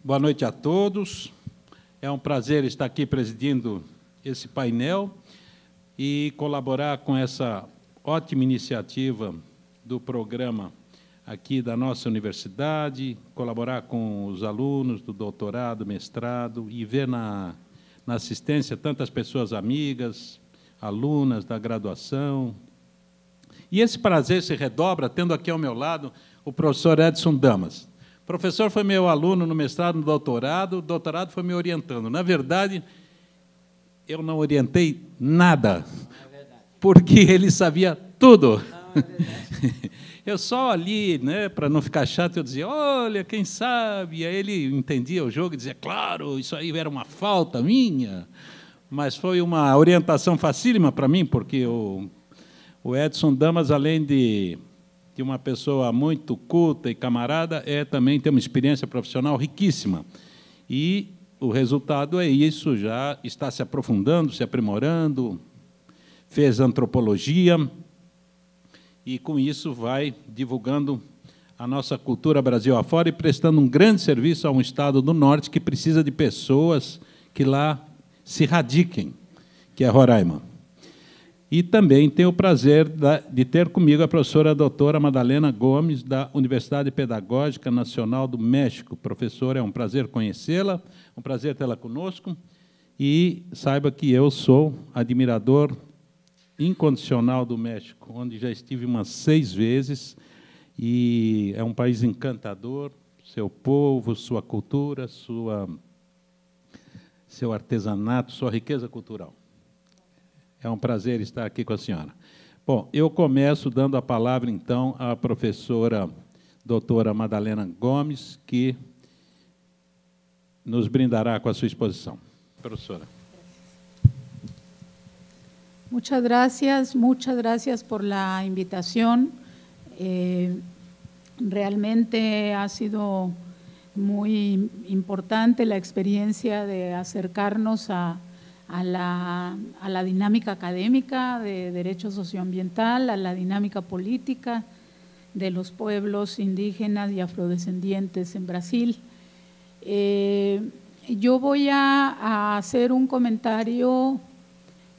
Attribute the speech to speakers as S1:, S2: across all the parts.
S1: Boa noite a todos. É um prazer estar aqui presidindo esse painel e colaborar com essa ótima iniciativa do programa aqui da nossa universidade, colaborar com os alunos do doutorado, mestrado e ver na assistência tantas pessoas amigas, alunas da graduação. E esse prazer se redobra tendo aqui ao meu lado o professor Edson Damas. O professor foi meu aluno no mestrado, no doutorado, o doutorado foi me orientando. Na verdade, eu não orientei nada, porque ele sabia tudo. Eu só ali, né, para não ficar chato, eu dizia, olha, quem sabe? E aí ele entendia o jogo e dizia, claro, isso aí era uma falta minha. Mas foi uma orientação facílima para mim, porque o Edson Damas, além de uma pessoa muito culta e camarada, também tem uma experiência profissional riquíssima. E o resultado é isso, já está se aprofundando, se aprimorando, fez antropologia, e, com isso, vai divulgando a nossa cultura Brasil afora e prestando um grande serviço a um estado do norte que precisa de pessoas que lá se radiquem, que é Roraima. E também tenho o prazer de ter comigo a professora doutora Madalena Gomes, da Universidade Pedagógica Nacional do México. Professora, é um prazer conhecê-la, um prazer tê-la conosco, e saiba que eu sou admirador incondicional do México, onde já estive umas 6 vezes, e é um país encantador, seu povo, sua cultura, seu artesanato, sua riqueza cultural. É um prazer estar aqui com a senhora. Bom, eu começo dando a palavra, então, à professora doutora Madalena Gomes, que nos brindará com a sua exposição. Professora.
S2: Muchas gracias por la invitación. Realmente ha sido muy importante la experiencia de acercarnos a la dinámica académica de derecho socioambiental, a la dinámica política de los pueblos indígenas y afrodescendientes en Brasil. Yo voy a hacer un comentario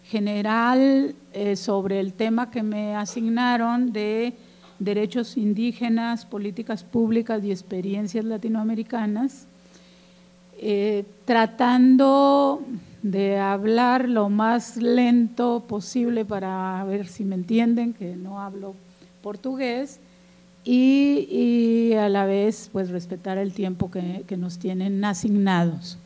S2: general sobre el tema que me asignaron de derechos indígenas, políticas públicas y experiencias latinoamericanas, tratando de hablar lo más lento posible para ver si me entienden, que no hablo portugués, y a la vez pues respetar el tiempo que nos tienen asignados.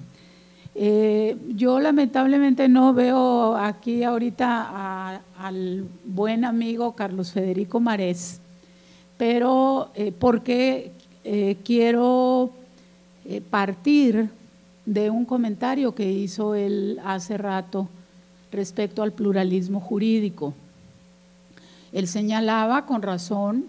S2: Yo lamentablemente no veo aquí ahorita al buen amigo Carlos Federico Marés, pero porque quiero partir de un comentario que hizo él hace rato respecto al pluralismo jurídico. Él señalaba con razón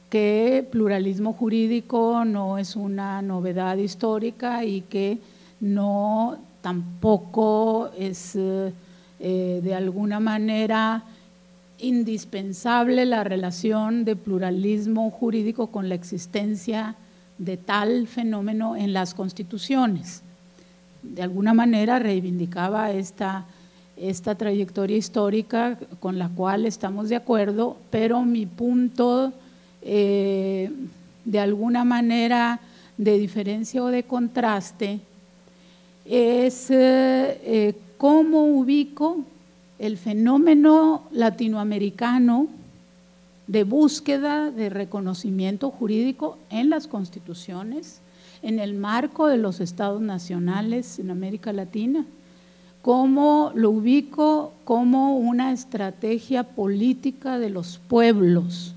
S2: que pluralismo jurídico no es una novedad histórica y que no tampoco es de alguna manera indispensable la relación de pluralismo jurídico con la existencia de tal fenómeno en las constituciones. De alguna manera reivindicaba esta trayectoria histórica con la cual estamos de acuerdo, pero mi punto de alguna manera de diferencia o de contraste es cómo ubico el fenómeno latinoamericano de búsqueda de reconocimiento jurídico en las constituciones, en el marco de los estados nacionales en América Latina, cómo lo ubico como una estrategia política de los pueblos,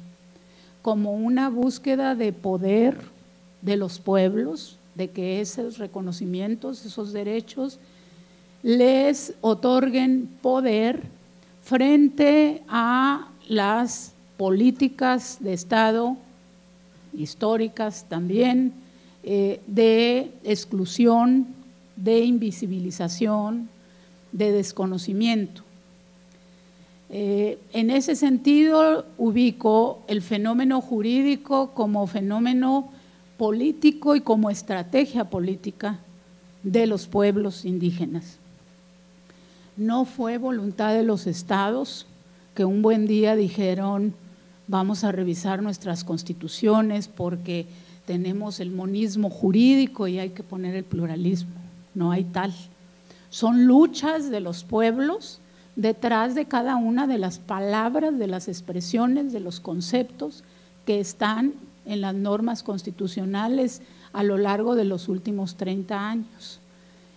S2: como una búsqueda de poder de los pueblos, de que esos reconocimientos, esos derechos, les otorguen poder frente a las políticas de Estado, históricas también, de exclusión, de invisibilización, de desconocimiento. En ese sentido, ubico el fenómeno jurídico como fenómeno político y como estrategia política de los pueblos indígenas. No fue voluntad de los estados que un buen día dijeron vamos a revisar nuestras constituciones porque tenemos el monismo jurídico y hay que poner el pluralismo. No hay tal. Son luchas de los pueblos detrás de cada una de las palabras, de las expresiones, de los conceptos que están en las normas constitucionales a lo largo de los últimos 30 años.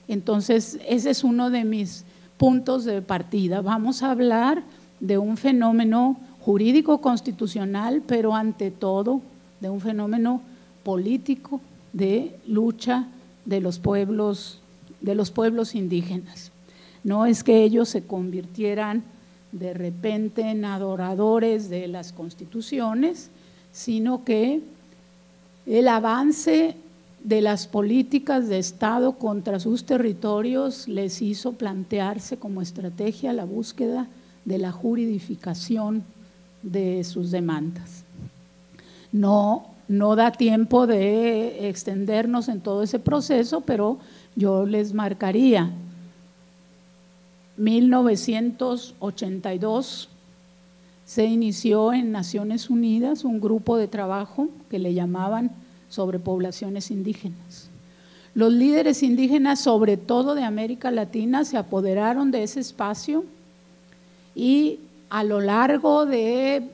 S2: Entonces, ese es uno de mis puntos de partida. Vamos a hablar de un fenómeno jurídico constitucional, pero ante todo de un fenómeno político de lucha de los pueblos indígenas. No es que ellos se convirtieran de repente en adoradores de las constituciones, sino que el avance de las políticas de Estado contra sus territorios les hizo plantearse como estrategia la búsqueda de la juridificación de sus demandas. No da tiempo de extendernos en todo ese proceso, pero yo les marcaría 1982 se inició en Naciones Unidas un grupo de trabajo que le llamaban sobre poblaciones indígenas. Los líderes indígenas, sobre todo de América Latina, se apoderaron de ese espacio y a lo largo de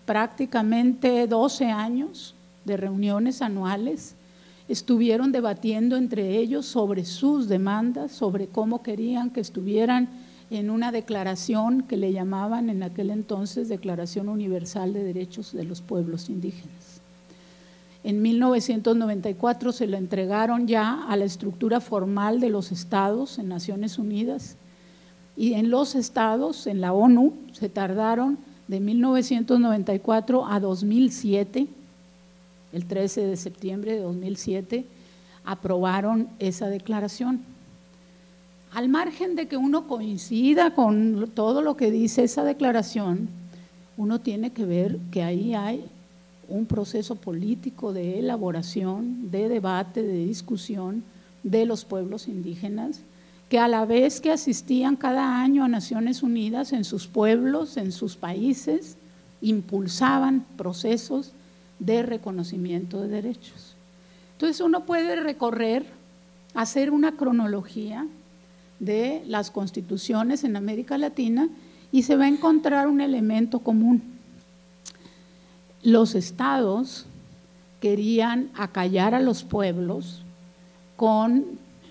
S2: prácticamente 12 años de reuniones anuales, estuvieron debatiendo entre ellos sobre sus demandas, sobre cómo querían que estuvieran en una declaración que le llamaban en aquel entonces Declaración Universal de Derechos de los Pueblos Indígenas. En 1994 se lo entregaron ya a la estructura formal de los estados en Naciones Unidas, y en los estados, en la ONU, se tardaron de 1994 a 2007, el 13 de septiembre de 2007, aprobaron esa declaración. Al margen de que uno coincida con todo lo que dice esa declaración, uno tiene que ver que ahí hay un proceso político de elaboración, de debate, de discusión de los pueblos indígenas, que a la vez que asistían cada año a Naciones Unidas en sus pueblos, en sus países, impulsaban procesos de reconocimiento de derechos. Entonces uno puede recorrer, hacer una cronología de las constituciones en América Latina y se va a encontrar un elemento común. Los estados querían acallar a los pueblos con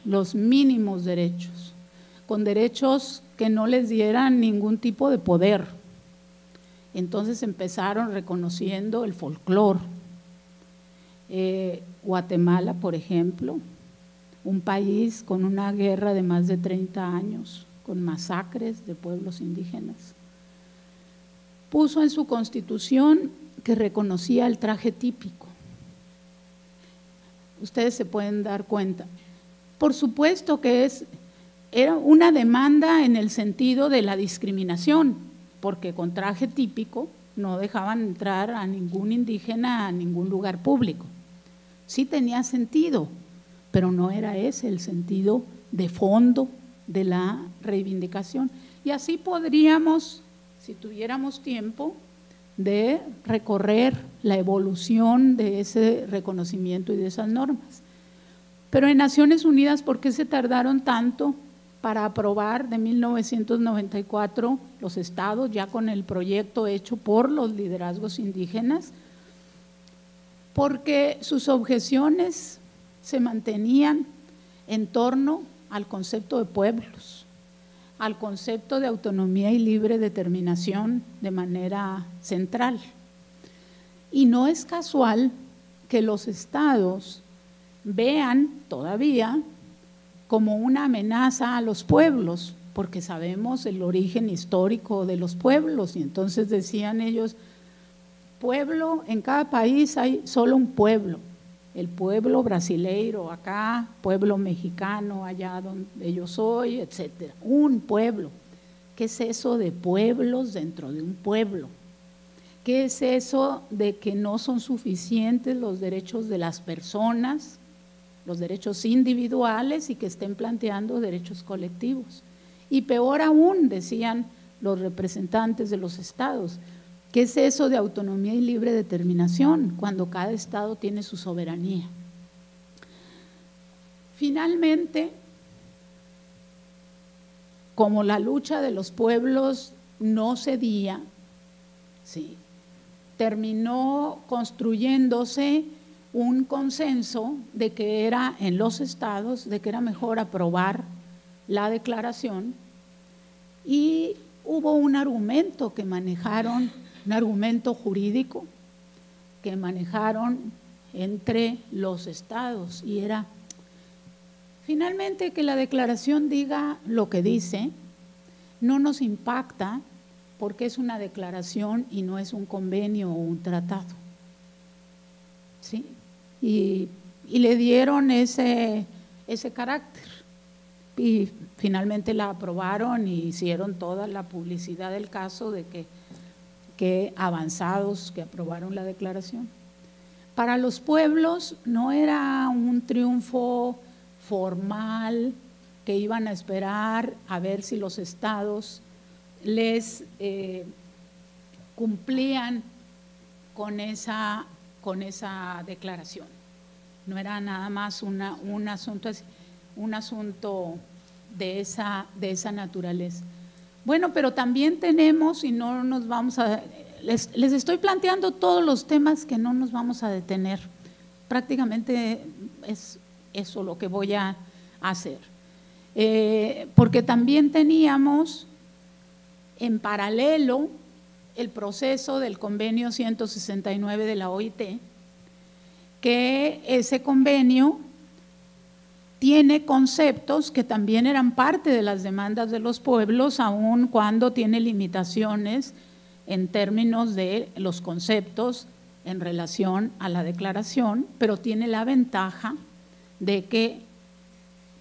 S2: los mínimos derechos, con derechos que no les dieran ningún tipo de poder. Entonces empezaron reconociendo el folclore. Guatemala, por ejemplo, un país con una guerra de más de 30 años, con masacres de pueblos indígenas, puso en su constitución que reconocía el traje típico. Ustedes se pueden dar cuenta. Por supuesto que era una demanda en el sentido de la discriminación, porque con traje típico no dejaban entrar a ningún indígena a ningún lugar público. Sí tenía sentido, pero no era ese el sentido de fondo de la reivindicación. Y así podríamos, si tuviéramos tiempo, de recorrer la evolución de ese reconocimiento y de esas normas. Pero en Naciones Unidas, ¿por qué se tardaron tanto para aprobar de 1994 los estados, ya con el proyecto hecho por los liderazgos indígenas? Porque sus objeciones se mantenían en torno al concepto de pueblos, al concepto de autonomía y libre determinación de manera central. Y no es casual que los estados vean todavía como una amenaza a los pueblos, porque sabemos el origen histórico de los pueblos, y entonces decían ellos, pueblo, en cada país hay solo un pueblo, el pueblo brasileiro acá, pueblo mexicano allá donde yo soy, etcétera, un pueblo. ¿Qué es eso de pueblos dentro de un pueblo? ¿Qué es eso de que no son suficientes los derechos de las personas, los derechos individuales, y que estén planteando derechos colectivos? Y peor aún, decían los representantes de los estados, ¿qué es eso de autonomía y libre determinación cuando cada estado tiene su soberanía? Finalmente, como la lucha de los pueblos no cedía, ¿sí?, terminó construyéndose un consenso de que era en los estados, de que era mejor aprobar la declaración, y hubo un argumento que manejaron, un argumento jurídico que manejaron entre los estados, y era finalmente que la declaración diga lo que dice, no nos impacta porque es una declaración y no es un convenio o un tratado, ¿sí? Y le dieron ese carácter, y finalmente la aprobaron y hicieron toda la publicidad del caso de que avanzados que aprobaron la declaración. Para los pueblos no era un triunfo formal que iban a esperar a ver si los estados les cumplían con esa declaración. No era nada más un asunto de esa naturaleza. Bueno, pero también tenemos, y no nos vamos a… Les estoy planteando todos los temas que no nos vamos a detener. Prácticamente es eso lo que voy a hacer. Porque también teníamos en paralelo el proceso del convenio 169 de la OIT, que ese convenio tiene conceptos que también eran parte de las demandas de los pueblos, aun cuando tiene limitaciones en términos de los conceptos en relación a la declaración, pero tiene la ventaja de que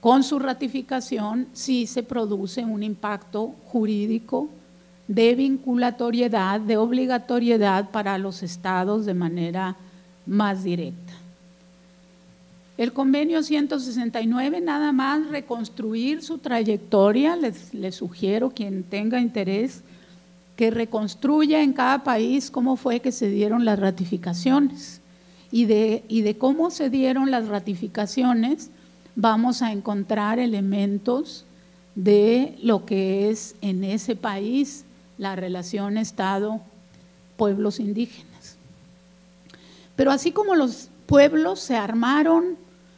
S2: con su ratificación sí se produce un impacto jurídico de vinculatoriedad, de obligatoriedad para los estados de manera más directa. El convenio 169, nada más reconstruir su trayectoria, les sugiero quien tenga interés que reconstruya en cada país cómo fue que se dieron las ratificaciones, y de cómo se dieron las ratificaciones vamos a encontrar elementos de lo que es en ese país la relación Estado-pueblos indígenas. Pero así como los pueblos se armaron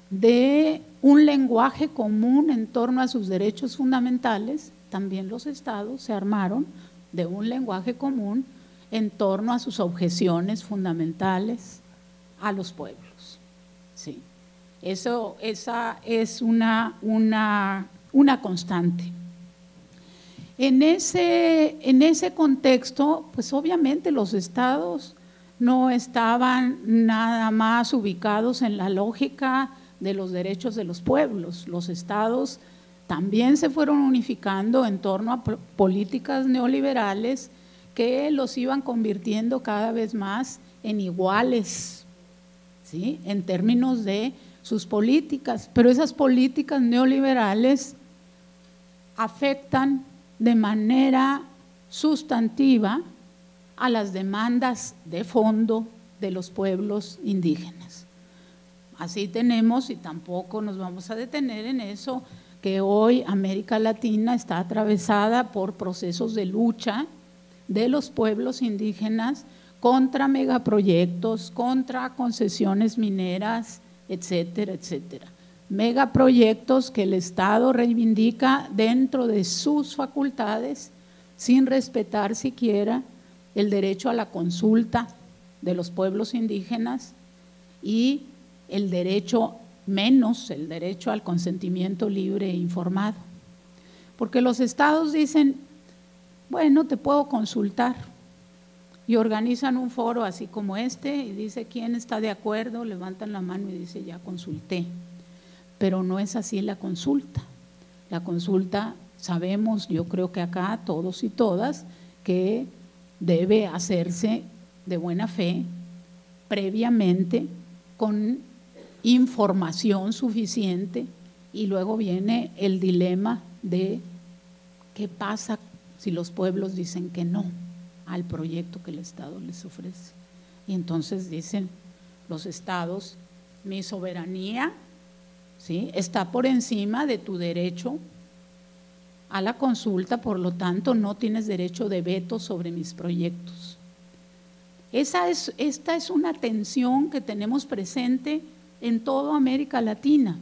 S2: de un lenguaje común en torno a sus derechos fundamentales, también los estados se armaron de un lenguaje común en torno a sus objeciones fundamentales a los pueblos, ¿sí? Esa es una constante. En ese contexto, pues obviamente los estados no estaban nada más ubicados en la lógica de los derechos de los pueblos. Los estados también se fueron unificando en torno a políticas neoliberales que los iban convirtiendo cada vez más en iguales, ¿sí?, en términos de sus políticas, pero esas políticas neoliberales afectan de manera sustantiva a las demandas de fondo de los pueblos indígenas. Así tenemos, y tampoco nos vamos a detener en eso, que hoy América Latina está atravesada por procesos de lucha de los pueblos indígenas contra megaproyectos, contra concesiones mineras, etcétera, etcétera. Megaproyectos que el Estado reivindica dentro de sus facultades sin respetar siquiera el derecho a la consulta de los pueblos indígenas y el derecho, menos el derecho al consentimiento libre e informado. Porque los estados dicen, bueno, te puedo consultar, y organizan un foro así como este y dice quién está de acuerdo, levantan la mano y dice ya consulté. Pero no es así la consulta. La consulta, sabemos, yo creo que acá todos y todas, que debe hacerse de buena fe, previamente, con información suficiente, y luego viene el dilema de qué pasa si los pueblos dicen que no al proyecto que el Estado les ofrece. Y entonces dicen los estados, mi soberanía, ¿sí?, está por encima de tu derecho a la consulta, por lo tanto no tienes derecho de veto sobre mis proyectos. Esta es una tensión que tenemos presente en toda América Latina.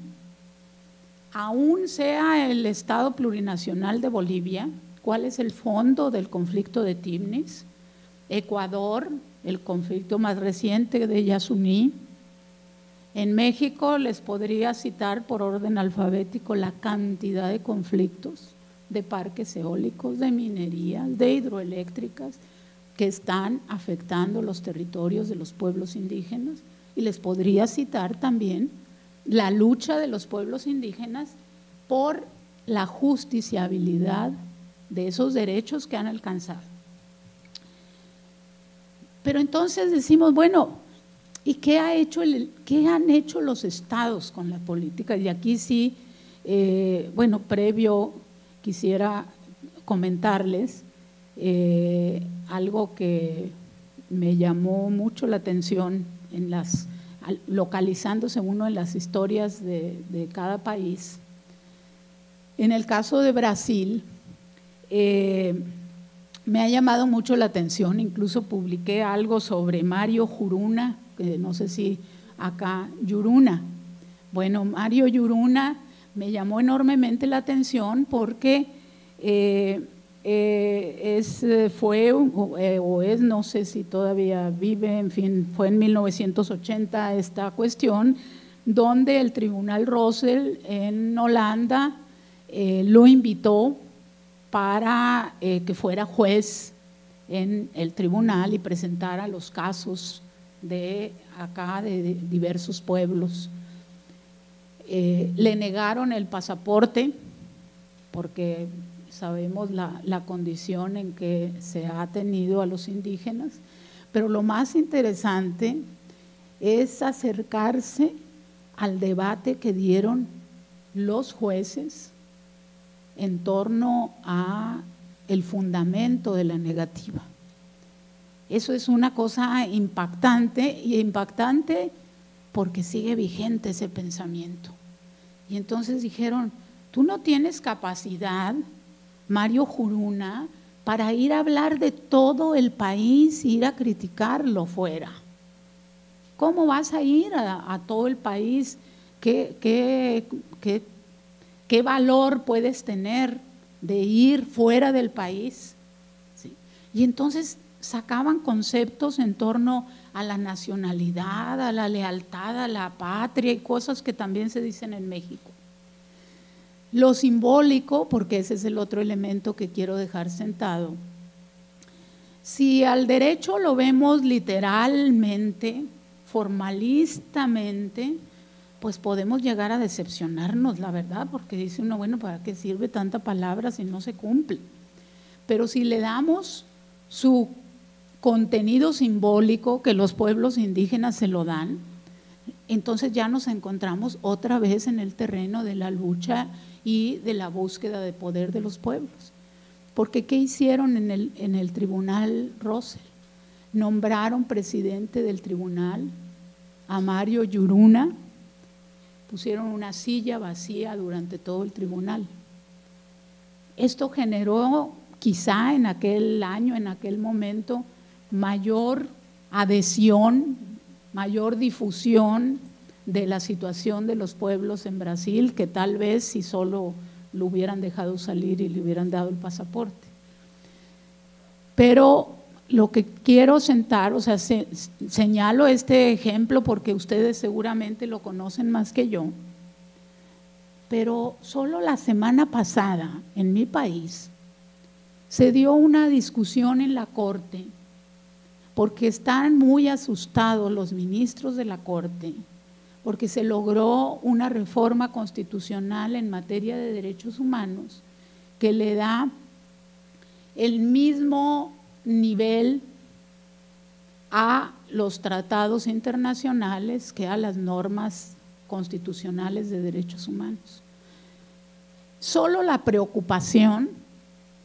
S2: Aún sea el Estado plurinacional de Bolivia, ¿cuál es el fondo del conflicto de Tignis? Ecuador, el conflicto más reciente de Yasuní. En México les podría citar por orden alfabético la cantidad de conflictos de parques eólicos, de minerías, de hidroeléctricas que están afectando los territorios de los pueblos indígenas, y les podría citar también la lucha de los pueblos indígenas por la justiciabilidad de esos derechos que han alcanzado. Pero entonces decimos, bueno, ¿y qué han hecho los estados con la política? Y aquí sí, bueno, previo quisiera comentarles algo que me llamó mucho la atención localizándose uno en las historias de cada país. En el caso de Brasil, me ha llamado mucho la atención, incluso publiqué algo sobre Mário Juruna, que no sé si acá, Juruna. Bueno, Mário Juruna me llamó enormemente la atención porque no sé si todavía vive, en fin, fue en 1980 esta cuestión, donde el Tribunal Rosell en Holanda lo invitó para que fuera juez en el tribunal y presentara los casos de acá de diversos pueblos. Le negaron el pasaporte porque sabemos la condición en que se ha tenido a los indígenas, pero lo más interesante es acercarse al debate que dieron los jueces en torno a el fundamento de la negativa. Eso es una cosa impactante, y impactante porque sigue vigente ese pensamiento. Y entonces dijeron, tú no tienes capacidad, Mário Juruna, para ir a hablar de todo el país, ir a criticarlo fuera. ¿Cómo vas a ir a todo el país? ¿Qué valor puedes tener de ir fuera del país? ¿Sí? Y entonces sacaban conceptos en torno a la nacionalidad, a la lealtad, a la patria, y cosas que también se dicen en México. Lo simbólico, porque ese es el otro elemento que quiero dejar sentado. Si al derecho lo vemos literalmente, formalistamente, pues podemos llegar a decepcionarnos, la verdad, porque dice uno, bueno, ¿para qué sirve tanta palabra si no se cumple? Pero si le damos su contenido simbólico, que los pueblos indígenas se lo dan, entonces ya nos encontramos otra vez en el terreno de la lucha y de la búsqueda de poder de los pueblos. Porque ¿qué hicieron en el Tribunal Rosell? Nombraron presidente del tribunal a Mário Juruna, pusieron una silla vacía durante todo el tribunal. Esto generó quizá en aquel año, en aquel momento, mayor adhesión, mayor difusión de la situación de los pueblos en Brasil, que tal vez si solo lo hubieran dejado salir y le hubieran dado el pasaporte. Pero lo que quiero señalo este ejemplo porque ustedes seguramente lo conocen más que yo, pero solo la semana pasada en mi país se dio una discusión en la Corte porque están muy asustados los ministros de la Corte, porque se logró una reforma constitucional en materia de derechos humanos que le da el mismo nivel a los tratados internacionales que a las normas constitucionales de derechos humanos. Solo la preocupación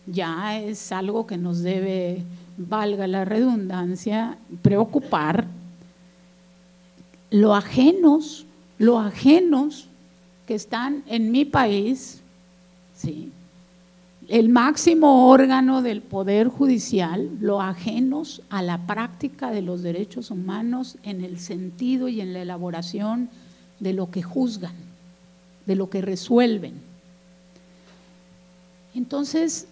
S2: ya es algo que nos debe, valga la redundancia, preocupar. Lo ajenos que están en mi país, ¿sí?, el máximo órgano del Poder Judicial, lo ajenos a la práctica de los derechos humanos en el sentido y en la elaboración de lo que juzgan, de lo que resuelven. Entonces,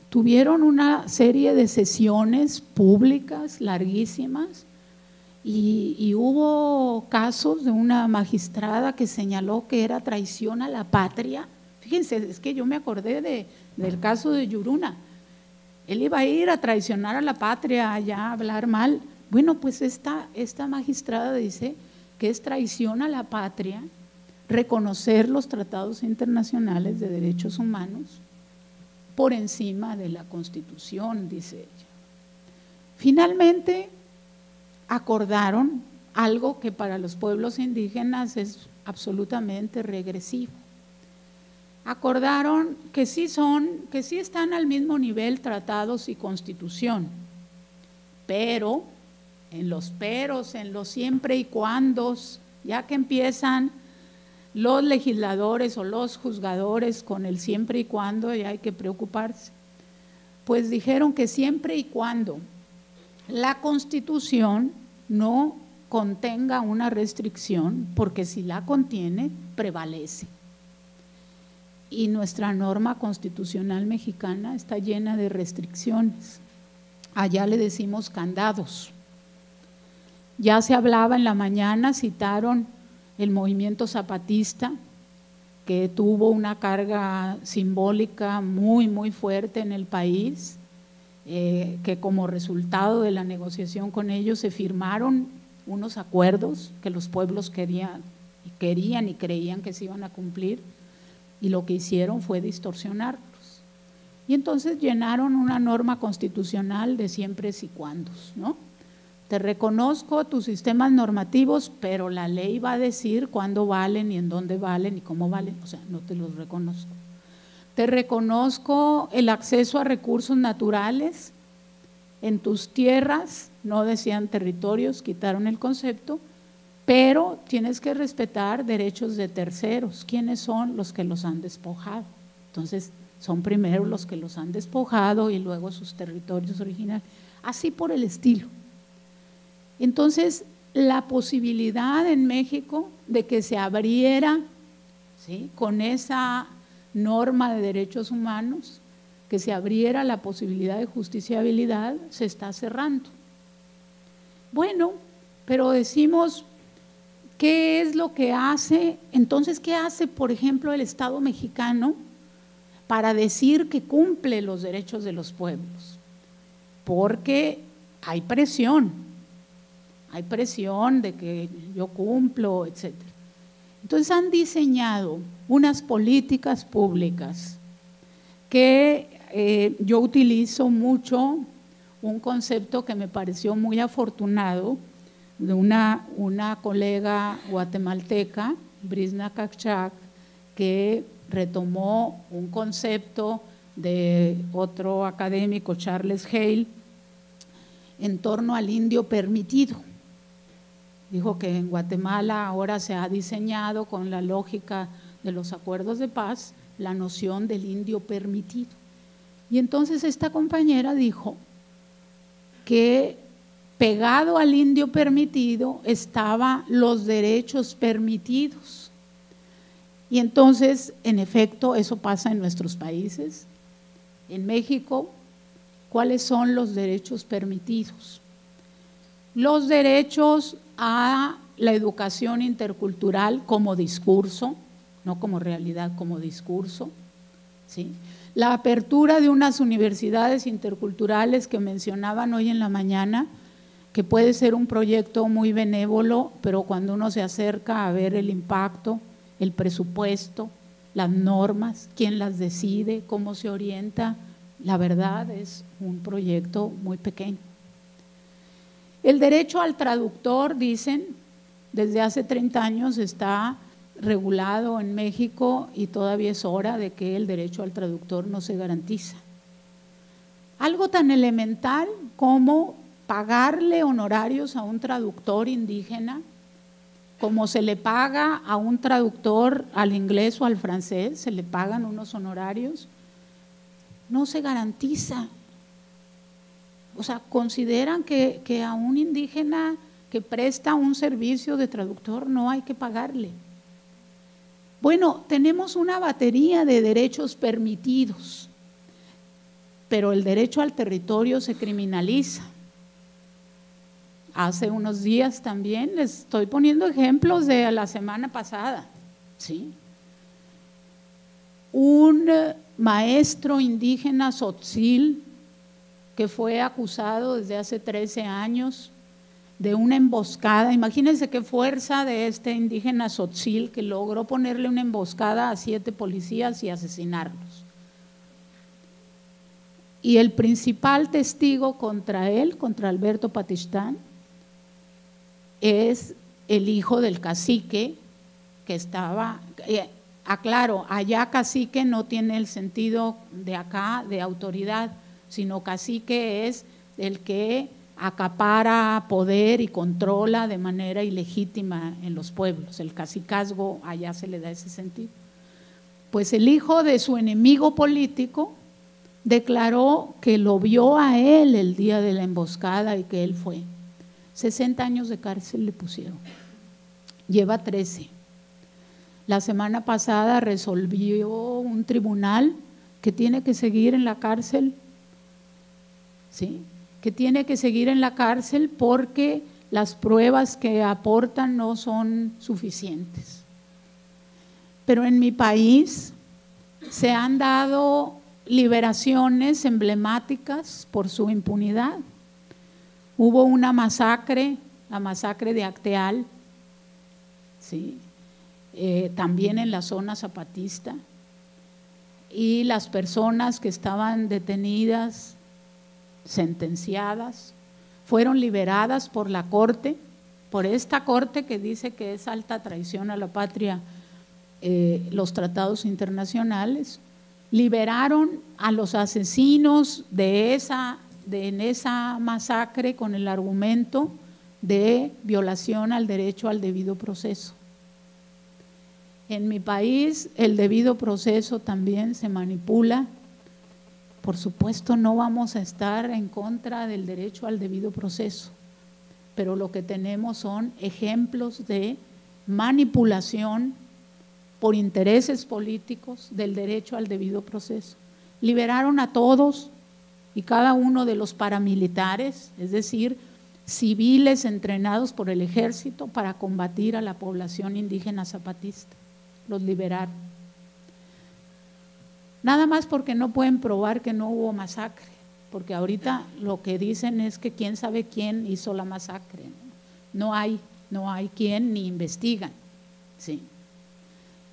S2: tuvieron una serie de sesiones públicas larguísimas y hubo casos de una magistrada que señaló que era traición a la patria. Fíjense, es que yo me acordé del caso de Yuruna. Él iba a ir a traicionar a la patria, allá a hablar mal. Bueno, pues esta magistrada dice que es traición a la patria reconocer los tratados internacionales de derechos humanos por encima de la Constitución, dice ella. Finalmente acordaron algo que para los pueblos indígenas es absolutamente regresivo. Acordaron que sí están al mismo nivel tratados y Constitución, pero en los peros, en los siempre y cuandos, ya que empiezan los legisladores o los juzgadores con el siempre y cuando, ya hay que preocuparse. Pues dijeron que siempre y cuando la Constitución no contenga una restricción, porque si la contiene, prevalece. Y nuestra norma constitucional mexicana está llena de restricciones. Allá le decimos candados. Ya se hablaba en la mañana, citaron el movimiento zapatista, que tuvo una carga simbólica muy, muy fuerte en el país, que como resultado de la negociación con ellos se firmaron unos acuerdos que los pueblos querían y creían que se iban a cumplir, y lo que hicieron fue distorsionarlos. Y entonces llenaron una norma constitucional de siempre y cuandos, ¿no? Te reconozco tus sistemas normativos, pero la ley va a decir cuándo valen y en dónde valen y cómo valen, o sea, no te los reconozco. Te reconozco el acceso a recursos naturales en tus tierras, no decían territorios, quitaron el concepto, pero tienes que respetar derechos de terceros. ¿Quiénes son? Los que los han despojado. Entonces, son primero los que los han despojado y luego sus territorios originales. Así por el estilo. Entonces, la posibilidad en México de que se abriera, ¿sí?, con esa norma de derechos humanos, que se abriera la posibilidad de justiciabilidad, se está cerrando. Bueno, pero decimos, ¿qué es lo que hace? Entonces, ¿qué hace, por ejemplo, el Estado mexicano para decir que cumple los derechos de los pueblos? Porque hay presión de que yo cumplo, etc. Entonces han diseñado unas políticas públicas que yo utilizo mucho, un concepto que me pareció muy afortunado, de una colega guatemalteca, Brisna Cacchac, que retomó un concepto de otro académico, Charles Hale, en torno al indio permitido. Dijo que en Guatemala ahora se ha diseñado con la lógica de los acuerdos de paz la noción del indio permitido. Y entonces esta compañera dijo que pegado al indio permitido estaban los derechos permitidos. Y entonces, en efecto, eso pasa en nuestros países. En México, ¿cuáles son los derechos permitidos? Los derechos a la educación intercultural como discurso, no como realidad, como discurso, ¿sí? La apertura de unas universidades interculturales que mencionaban hoy en la mañana, que puede ser un proyecto muy benévolo, pero cuando uno se acerca a ver el impacto, el presupuesto, las normas, quién las decide, cómo se orienta, la verdad es un proyecto muy pequeño. El derecho al traductor, dicen, desde hace 30 años está regulado en México y todavía es hora de que el derecho al traductor no se garantiza. Algo tan elemental como pagarle honorarios a un traductor indígena, como se le paga a un traductor al inglés o al francés, se le pagan unos honorarios, no se garantiza. O sea, consideran que a un indígena que presta un servicio de traductor no hay que pagarle. Bueno, tenemos una batería de derechos permitidos, pero el derecho al territorio se criminaliza. Hace unos días también, les estoy poniendo ejemplos de la semana pasada, ¿sí? Un maestro indígena tzotzil que fue acusado desde hace 13 años de una emboscada. Imagínense qué fuerza de este indígena tzotzil que logró ponerle una emboscada a 7 policías y asesinarlos. Y el principal testigo contra él, contra Alberto Patistán, es el hijo del cacique que estaba, aclaro, allá cacique no tiene el sentido de acá de autoridad, sino cacique es el que acapara poder y controla de manera ilegítima en los pueblos. El cacicazgo allá se le da ese sentido. Pues el hijo de su enemigo político declaró que lo vio a él el día de la emboscada y que él fue. 60 años de cárcel le pusieron, lleva 13. La semana pasada resolvió un tribunal que tiene que seguir en la cárcel, ¿sí? Que tiene que seguir en la cárcel porque las pruebas que aportan no son suficientes. Pero en mi país se han dado liberaciones emblemáticas por su impunidad. Hubo una masacre, la masacre de Acteal, ¿sí? También en la zona zapatista, y las personas que estaban detenidas, sentenciadas, fueron liberadas por la corte, por esta corte que dice que es alta traición a la patria, los tratados internacionales. Liberaron a los asesinos en esa masacre con el argumento de violación al derecho al debido proceso. En mi país el debido proceso también se manipula. Por supuesto no vamos a estar en contra del derecho al debido proceso, pero lo que tenemos son ejemplos de manipulación por intereses políticos del derecho al debido proceso. Liberaron a todos y cada uno de los paramilitares, es decir, civiles entrenados por el ejército para combatir a la población indígena zapatista. Los liberaron. Nada más porque no pueden probar que no hubo masacre, porque ahorita lo que dicen es que quién sabe quién hizo la masacre. No hay quién ni investigan, ¿sí?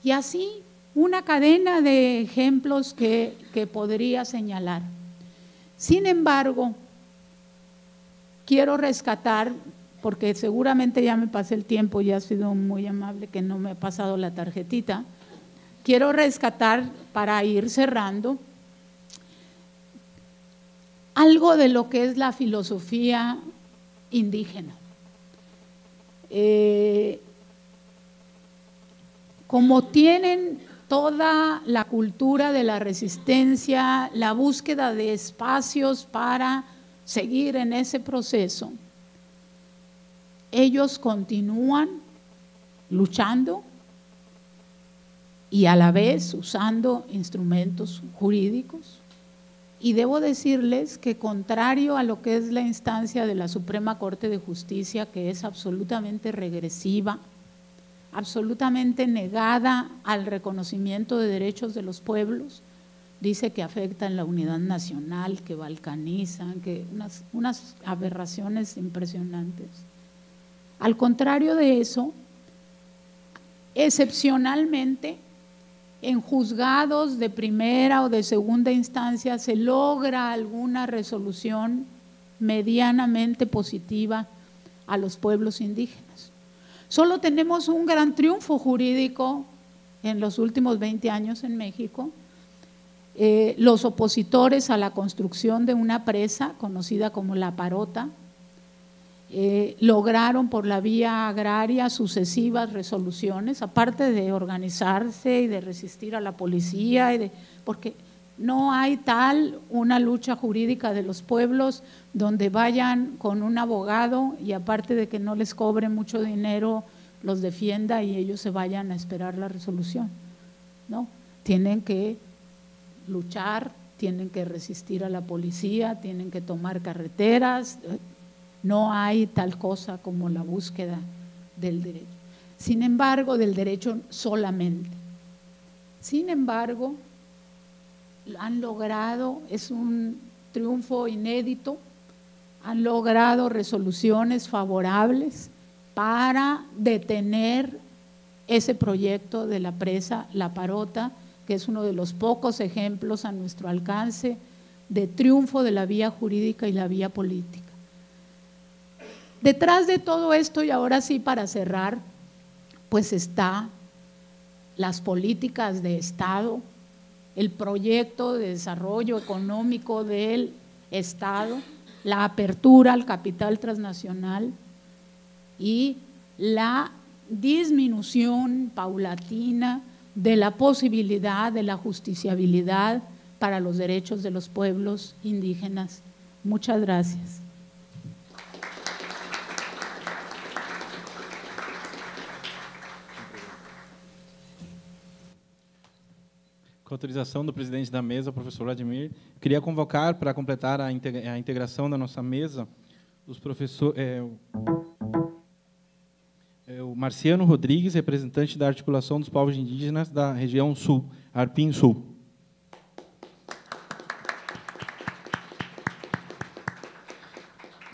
S2: Y así una cadena de ejemplos que podría señalar. Sin embargo, quiero rescatar, porque seguramente ya me pasé el tiempo, ya ha sido muy amable que no me ha pasado la tarjetita. Quiero rescatar, para ir cerrando, algo de lo que es la filosofía indígena. Como tienen toda la cultura de la resistencia, la búsqueda de espacios para seguir en ese proceso, ellos continúan luchando y a la vez usando instrumentos jurídicos. Y debo decirles que contrario a lo que es la instancia de la Suprema Corte de Justicia, que es absolutamente regresiva, absolutamente negada al reconocimiento de derechos de los pueblos, dice que afectan la unidad nacional, que balcanizan, que unas aberraciones impresionantes. Al contrario de eso, excepcionalmente, en juzgados de primera o de segunda instancia se logra alguna resolución medianamente positiva a los pueblos indígenas. Solo tenemos un gran triunfo jurídico en los últimos 20 años en México. Los opositores a la construcción de una presa conocida como La Parota lograron por la vía agraria sucesivas resoluciones, aparte de organizarse y de resistir a la policía, porque no hay tal una lucha jurídica de los pueblos donde vayan con un abogado y aparte de que no les cobre mucho dinero, los defienda y ellos se vayan a esperar la resolución, ¿no? Tienen que luchar, tienen que resistir a la policía, tienen que tomar carreteras. No hay tal cosa como la búsqueda del derecho. Sin embargo, del derecho solamente. Sin embargo, han logrado, es un triunfo inédito, han logrado resoluciones favorables para detener ese proyecto de la presa La Parota, que es uno de los pocos ejemplos a nuestro alcance de triunfo de la vía jurídica y la vía política. Detrás de todo esto, y ahora sí para cerrar, pues está las políticas de Estado, el proyecto de desarrollo económico del Estado, la apertura al capital transnacional y la disminución paulatina de la posibilidad de la justiciabilidad para los derechos de los pueblos indígenas. Muchas gracias.
S3: Com a autorização do presidente da mesa, professor Vladimir, queria convocar para completar a integração da nossa mesa os professores, o Marciano Rodrigues, representante da Articulação dos Povos Indígenas da região Sul, Arpim Sul.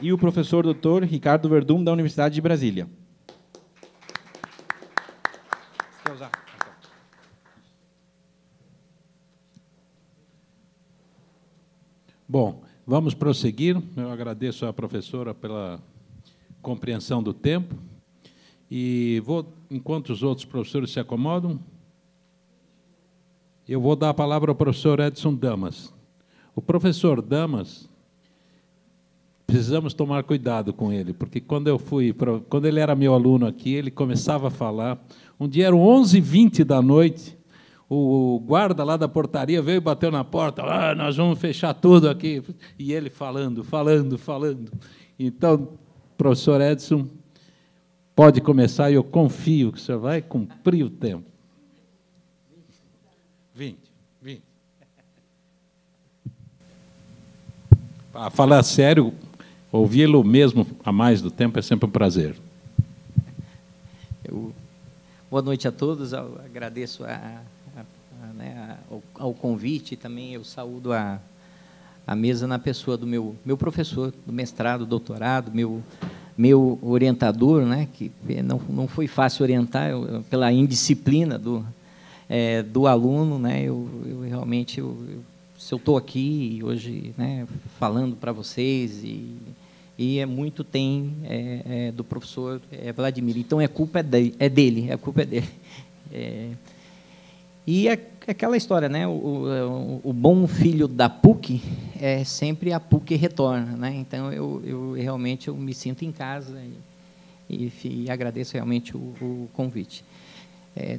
S3: E o professor doutor Ricardo Verdum, da Universidade de Brasília.
S1: Bom, vamos prosseguir. Eu agradeço à professora pela compreensão do tempo. E vou, enquanto os outros professores se acomodam, eu vou dar a palavra ao professor Edson Damas. O professor Damas, precisamos tomar cuidado com ele, porque quando ele era meu aluno aqui, ele começava a falar. Um dia eram 11h20 da noite, o guarda lá da portaria veio e bateu na porta, nós vamos fechar tudo aqui. E ele falando. Então, professor Edson, pode começar e eu confio que o senhor vai cumprir o tempo. 20. Para falar sério, ouvi-lo mesmo a mais do tempo é sempre um prazer.
S4: Boa noite a todos, eu agradeço ao convite e também eu saúdo a mesa na pessoa do meu professor do mestrado, doutorado, meu orientador, né, que não foi fácil orientar pela indisciplina do aluno, né, eu realmente, se eu estou aqui hoje, né, falando para vocês, e é muito do professor Vladimir, então a culpa é dele. E aquela história, né, o bom filho da PUC é sempre a PUC retorna, né? Então eu realmente me sinto em casa e agradeço realmente o convite.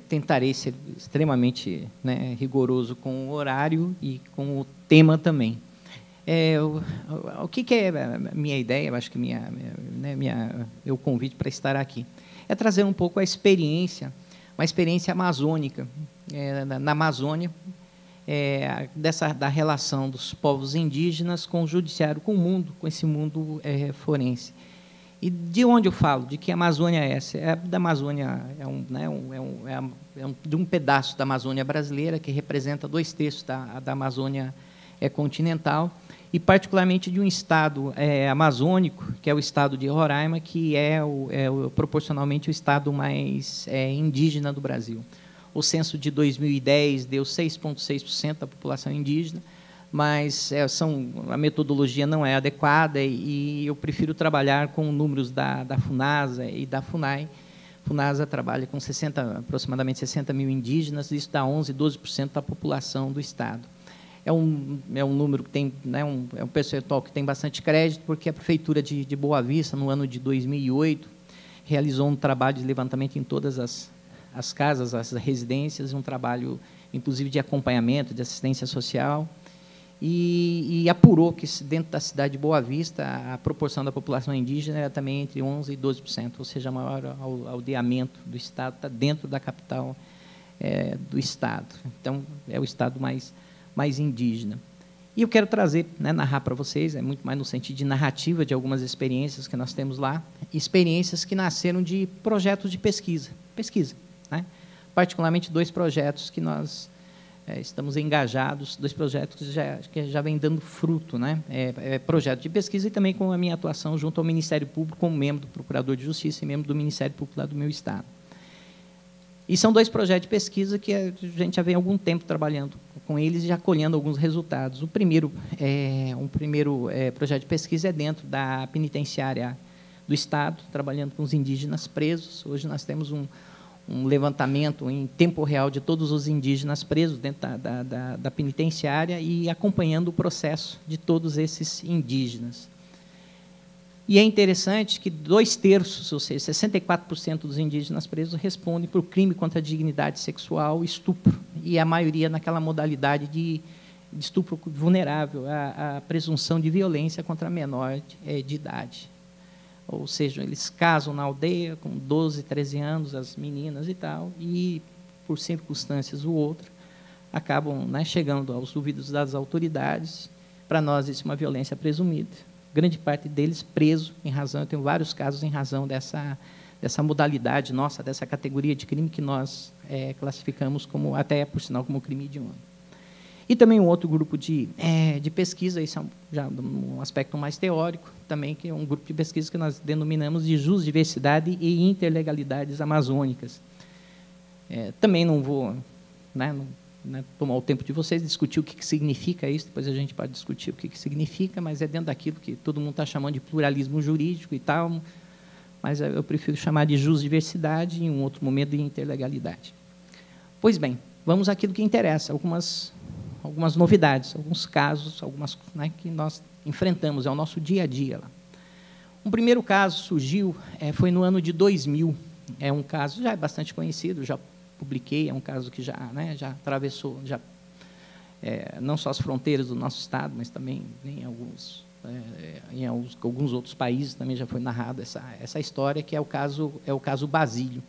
S4: Tentarei ser extremamente, né, rigoroso com o horário e com o tema também. O que é a minha ideia? Eu acho que meu convite para estar aqui é trazer um pouco a experiência, uma experiência amazônica, na Amazônia, da relação dos povos indígenas com o judiciário, com o mundo, com esse mundo forense. E de onde eu falo? De que Amazônia é essa? Da Amazônia, de um pedaço da Amazônia brasileira, que representa 2/3 da Amazônia continental, e particularmente de um estado amazônico, que é o estado de Roraima, que é proporcionalmente o estado mais indígena do Brasil. O censo de 2010 deu 6,6% da população indígena. mas a metodologia não é adequada e eu prefiro trabalhar com números da FUNASA e da FUNAI. A FUNASA trabalha com aproximadamente 60 mil indígenas, isso dá 11, 12% da população do Estado. É um número que tem, né, é um percentual que tem bastante crédito, porque a Prefeitura de Boa Vista, no ano de 2008, realizou um trabalho de levantamento em todas as casas, as residências, um trabalho, inclusive, de acompanhamento, de assistência social, e apurou que, dentro da cidade de Boa Vista, a proporção da população indígena era também entre 11% e 12%, ou seja, o maior aldeamento do Estado está dentro da capital do Estado. Então, é o Estado mais indígena. E eu quero trazer, né, narrar para vocês, é muito mais no sentido de narrativa de algumas experiências que nós temos lá, experiências que nasceram de projetos de pesquisa, né? Particularmente 2 projetos que nós estamos engajados, 2 projetos que já vêm dando fruto, né? Projeto de pesquisa e também com a minha atuação junto ao Ministério Público como membro do Procurador de Justiça e membro do Ministério Público lá do meu Estado. E são 2 projetos de pesquisa que a gente já vem há algum tempo trabalhando com eles e já colhendo alguns resultados. O primeiro projeto de pesquisa é dentro da penitenciária do Estado, trabalhando com os indígenas presos. Hoje nós temos um levantamento em tempo real de todos os indígenas presos dentro da penitenciária e acompanhando o processo de todos esses indígenas. E é interessante que 2/3, ou seja, 64% dos indígenas presos respondem por crime contra a dignidade sexual, estupro, e a maioria naquela modalidade de estupro vulnerável, a presunção de violência contra menor de idade. Ou seja, eles casam na aldeia com 12, 13 anos, as meninas e tal, e, por circunstâncias ou outra, acabam, né, chegando aos ouvidos das autoridades. Para nós, isso é uma violência presumida. Grande parte deles preso em razão, eu tenho vários casos em razão dessa modalidade nossa, dessa categoria de crime que nós classificamos como, até por sinal, como crime hediondo. E também um outro grupo de pesquisa, isso é já um aspecto mais teórico, também, que é um grupo de pesquisa que nós denominamos de jusdiversidade e interlegalidades amazônicas. Também não vou, né, tomar o tempo de vocês, discutir o que significa isso, depois a gente pode discutir o que significa, mas é dentro daquilo que todo mundo está chamando de pluralismo jurídico e tal, mas eu prefiro chamar de jusdiversidade e, em um outro momento, de interlegalidade. Pois bem, vamos àquilo que interessa, algumas novidades, alguns casos, né, que nós enfrentamos, é o nosso dia a dia lá. Um primeiro caso surgiu, foi no ano de 2000, é um caso já bastante conhecido, já publiquei, é um caso que já atravessou não só as fronteiras do nosso estado, mas também em alguns outros países também já foi narrada essa história, que é o caso Basílio.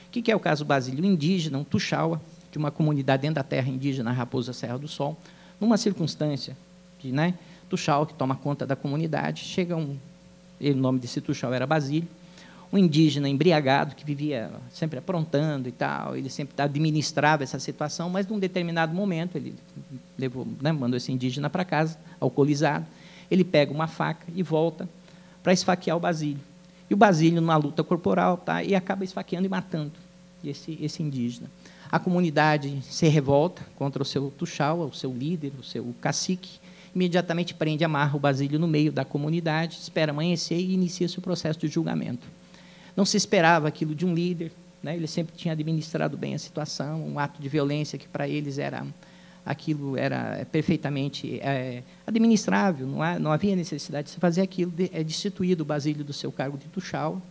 S4: O que é o caso Basílio? Indígena, um tuxaua, de uma comunidade dentro da terra indígena Raposa Serra do Sol, numa circunstância que, né, tuxaua que toma conta da comunidade, o nome desse tuxaua era Basílio, um indígena embriagado, que vivia sempre aprontando e tal, ele sempre administrava essa situação, mas, num determinado momento, ele mandou esse indígena para casa, alcoolizado, ele pega uma faca e volta para esfaquear o Basílio. E o Basílio, numa luta corporal, e acaba esfaqueando e matando esse indígena. A comunidade se revolta contra o seu tuxaua, o seu líder, o seu cacique, imediatamente prende e amarra o Basílio no meio da comunidade, espera amanhecer e inicia-se o processo de julgamento. Não se esperava aquilo de um líder, né? Ele sempre tinha administrado bem a situação, um ato de violência que para eles era perfeitamente administrável, não havia necessidade de se fazer aquilo, destituído o Basílio do seu cargo de tuxaua,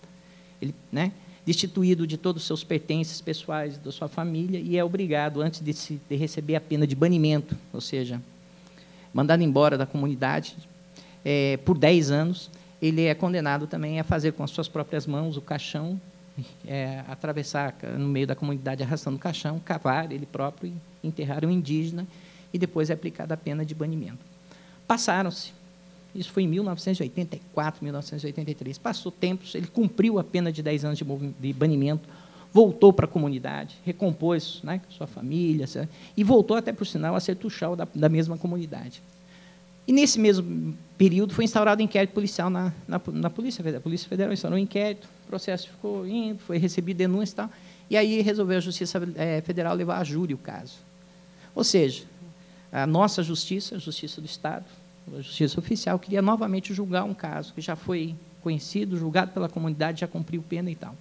S4: ele, né, destituído de todos os seus pertences pessoais, da sua família, e é obrigado, antes de receber a pena de banimento, ou seja, mandado embora da comunidade por 10 anos, ele é condenado também a fazer com as suas próprias mãos o caixão, atravessar no meio da comunidade arrastando o caixão, cavar ele próprio e enterrar o indígena, e depois é aplicada a pena de banimento. Passaram-se, isso foi em 1984, 1983, passou tempos, ele cumpriu a pena de 10 anos de banimento, voltou para a comunidade, recompôs, né, com sua família, e voltou até, por sinal, a ser tuxaua da mesma comunidade. E, nesse mesmo período, foi instaurado inquérito policial na Polícia Federal. A Polícia Federal instaurou um inquérito, o processo ficou indo, foi recebido denúncia e tal, e aí resolveu a Justiça Federal levar a júri o caso. Ou seja, a nossa justiça, a Justiça do Estado, a Justiça Oficial, queria novamente julgar um caso que já foi conhecido, julgado pela comunidade, já cumpriu pena e tal.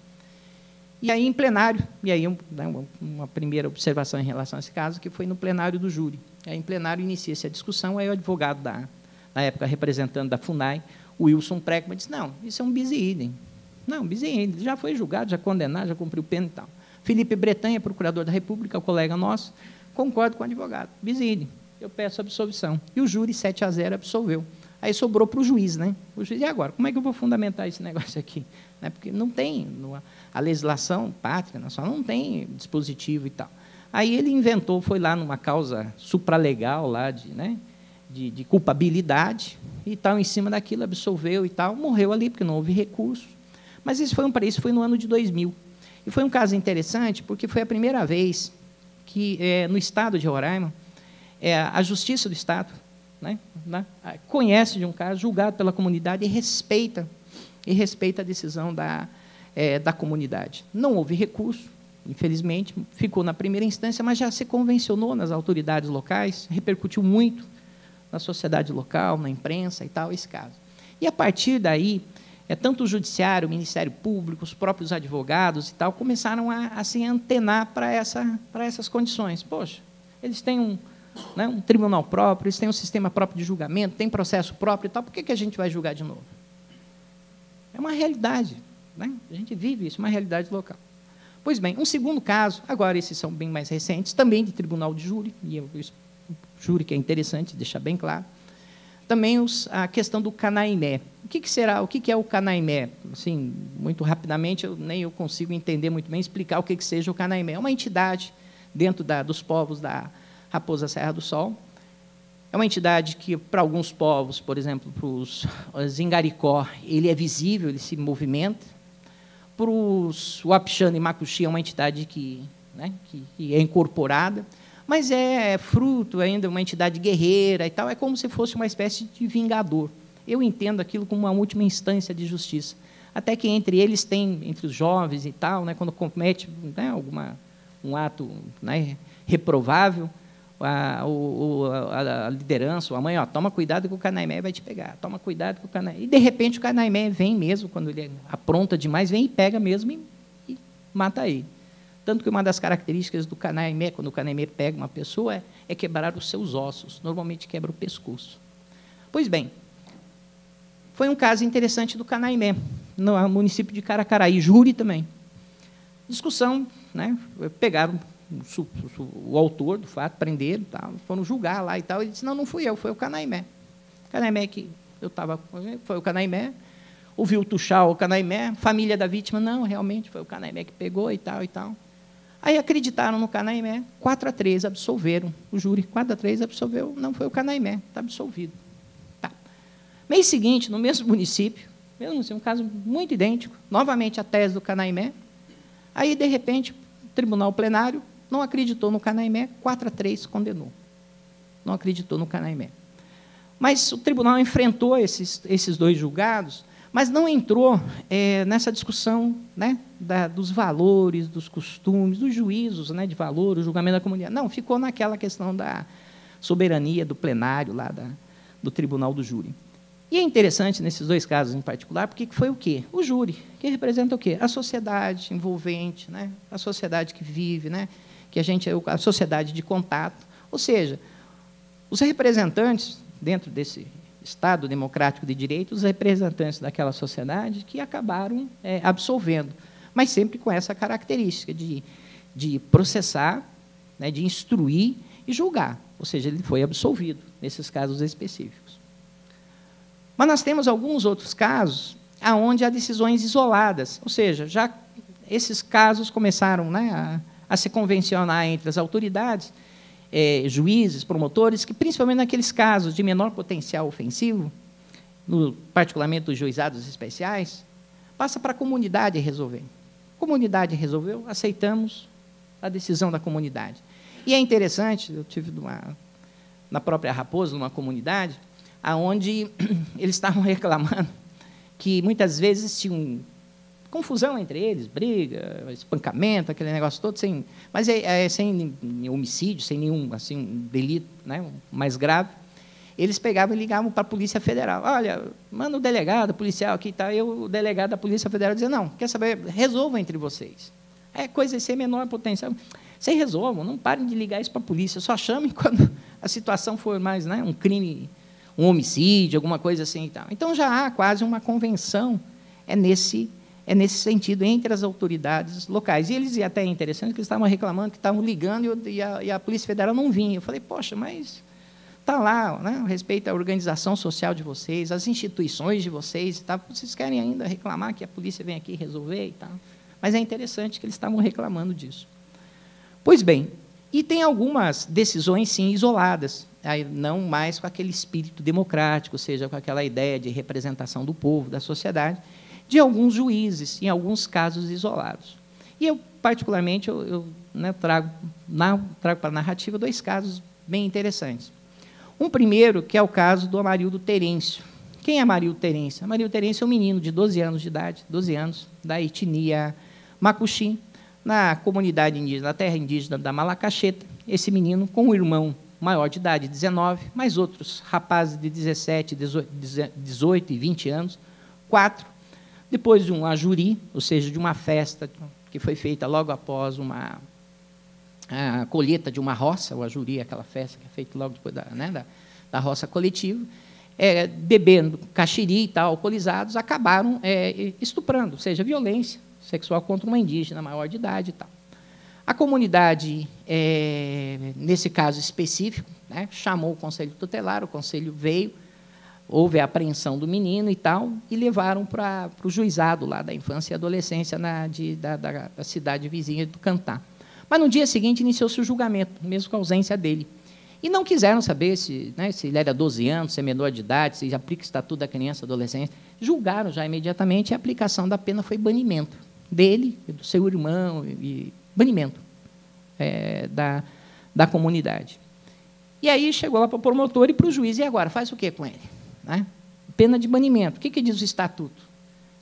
S4: E aí, em plenário, e aí uma primeira observação em relação a esse caso, que foi no plenário do júri. Aí, em plenário, inicia-se a discussão, aí o advogado, na época, representante da FUNAI, o Wilson Preckmann, disse, não, isso é um bis idem. Não, bis idem, já foi julgado, já condenado, já cumpriu pena e tal. Felipe Bretanha, procurador da República, colega nosso, concordo com o advogado, bis idem, eu peço absolvição. E o júri, 7-0, absolveu. Aí sobrou para o juiz, né? O juiz, e agora? Como é que eu vou fundamentar esse negócio aqui? Né? Porque não tem, a legislação pátria nacional não tem dispositivo e tal. Aí ele inventou, foi lá numa causa supralegal lá de culpabilidade e tal, em cima daquilo, absolveu e tal, morreu ali, porque não houve recurso. Mas isso foi no ano de 2000. E foi um caso interessante, porque foi a primeira vez que, no estado de Roraima, a Justiça do Estado, conhece de um caso julgado pela comunidade e respeita a decisão da comunidade. Não houve recurso, infelizmente, ficou na primeira instância, mas já se convencionou nas autoridades locais, repercutiu muito na sociedade local, na imprensa e tal, esse caso. E, a partir daí, tanto o Judiciário, o Ministério Público, os próprios advogados e tal, começaram a se antenar para essas condições. Poxa, eles têm um tribunal próprio, eles têm um sistema próprio de julgamento, têm processo próprio e tal, por que a gente vai julgar de novo? É uma realidade, né? A gente vive isso, uma realidade local. Pois bem, um segundo caso, agora esses são bem mais recentes, também de tribunal de júri, e júri que é interessante deixar bem claro, também a questão do Canaimé. O que é o Canaimé? Assim, muito rapidamente, nem eu consigo entender muito bem, explicar o que seja o Canaimé. É uma entidade dentro dos povos da Raposa Serra do Sol. É uma entidade que, para alguns povos, por exemplo, para os Zingaricó, ele é visível, ele se movimenta. Para os Wapixana e Macuxi, é uma entidade que é incorporada, mas é fruto ainda de uma entidade guerreira e tal, é como se fosse uma espécie de vingador. Eu entendo aquilo como uma última instância de justiça. Até que entre eles tem, entre os jovens e tal, quando comete um ato reprovável, a liderança, a mãe, toma cuidado que o Canaimé vai te pegar, toma cuidado que o Canaimé... E, de repente, o Canaimé vem mesmo, quando ele apronta demais, vem e pega mesmo e mata ele. Tanto que uma das características do Canaimé, quando o Canaimé pega uma pessoa, é quebrar os seus ossos, normalmente quebra o pescoço. Pois bem, foi um caso interessante do Canaimé, no município de Caracaraí, júri também. Discussão, pegaram o autor do fato, prenderam, tal, foram julgar lá e tal, ele disse, não fui eu, foi o Canaimé. O Canaimé que eu estava, foi o Canaimé, ouviu o Tuxal, o Canaimé, família da vítima, não, realmente foi o Canaimé que pegou e tal e tal. Aí acreditaram no Canaimé, 4-3, absolveram o júri, 4-3 absolveu, não foi o Canaimé, está absolvido. Tá. Mês seguinte, no mesmo município, um caso muito idêntico, novamente a tese do Canaimé, aí, de repente, o tribunal plenário não acreditou no Canaimé, 4-3 condenou. Não acreditou no Canaimé. Mas o tribunal enfrentou esses dois julgados, mas não entrou nessa discussão dos valores, dos costumes, dos juízos de valor, o julgamento da comunidade. Não, ficou naquela questão da soberania do plenário, lá do tribunal do júri. E é interessante, nesses dois casos em particular, porque foi o quê? O júri, que representa o quê? A sociedade envolvente, a sociedade que vive, a sociedade de contato. Ou seja, os representantes, dentro desse Estado democrático de direito, os representantes daquela sociedade que acabaram absolvendo, mas sempre com essa característica de processar, de instruir e julgar. Ou seja, ele foi absolvido nesses casos específicos. Mas nós temos alguns outros casos onde há decisões isoladas, ou seja, já esses casos começaram a se convencionar entre as autoridades, juízes, promotores, que principalmente naqueles casos de menor potencial ofensivo, particularmente dos juizados especiais, passa para a comunidade resolver. A comunidade resolveu, aceitamos a decisão da comunidade. E é interessante, eu tive na própria Raposa, numa comunidade, onde eles estavam reclamando que muitas vezes tinham confusão entre eles, briga, espancamento, aquele negócio todo, sem homicídio, sem nenhum assim, delito, né, mais grave. Eles pegavam e ligavam para a Polícia Federal. Olha, manda o delegado, o policial aqui, tá? E o delegado da Polícia Federal dizia, não, quer saber, resolvam entre vocês. É coisa sem menor potencial. Vocês resolvam, não parem de ligar isso para a polícia, só chamem quando a situação for mais, né, um crime, um homicídio, alguma coisa assim e tal. Então, já há quase uma convenção nesse sentido entre as autoridades locais. E eles, e até é interessante, que eles estavam reclamando, que estavam ligando e a Polícia Federal não vinha. Eu falei, poxa, mas está lá, né, respeito à organização social de vocês, às instituições de vocês, tá? Vocês querem ainda reclamar que a polícia vem aqui resolver e tal. Mas é interessante que eles estavam reclamando disso. Pois bem, e tem algumas decisões, sim, isoladas, aí não mais com aquele espírito democrático, ou seja, com aquela ideia de representação do povo, da sociedade, de alguns juízes, em alguns casos isolados. E eu, particularmente, né, trago para a narrativa 2 casos bem interessantes. Um primeiro, que é o caso do Amarildo Terêncio. Quem é Amarildo Terêncio? Amarildo Terêncio é um menino de 12 anos de idade, 12 anos, da etnia Macuxim, na comunidade indígena, na terra indígena da Malacacheta. Esse menino, com um irmão maior de idade, 19, mais outros rapazes de 17, 18 e 20 anos, 4. Depois de um ajuri, ou seja, de uma festa que foi feita logo após a colheita de uma roça, o ajuri, aquela festa que é feita logo depois da roça coletiva, bebendo caxiri e tal, alcoolizados, acabaram estuprando, ou seja, violência sexual contra uma indígena maior de idade e tal. A comunidade, nesse caso específico, né, chamou o conselho tutelar, o conselho veio, houve a apreensão do menino e tal, e levaram para o juizado lá da infância e adolescência da cidade vizinha do Cantá. Mas no dia seguinte iniciou-se o julgamento, mesmo com a ausência dele. E não quiseram saber se ele era 12 anos, se é menor de idade, se aplica o Estatuto da Criança e Adolescente. Julgaram já imediatamente e a aplicação da pena foi banimento dele, do seu irmão, e banimento da comunidade. E aí chegou lá para o promotor e para o juiz, e agora, faz o quê com ele? Né? Pena de banimento. O que diz o Estatuto?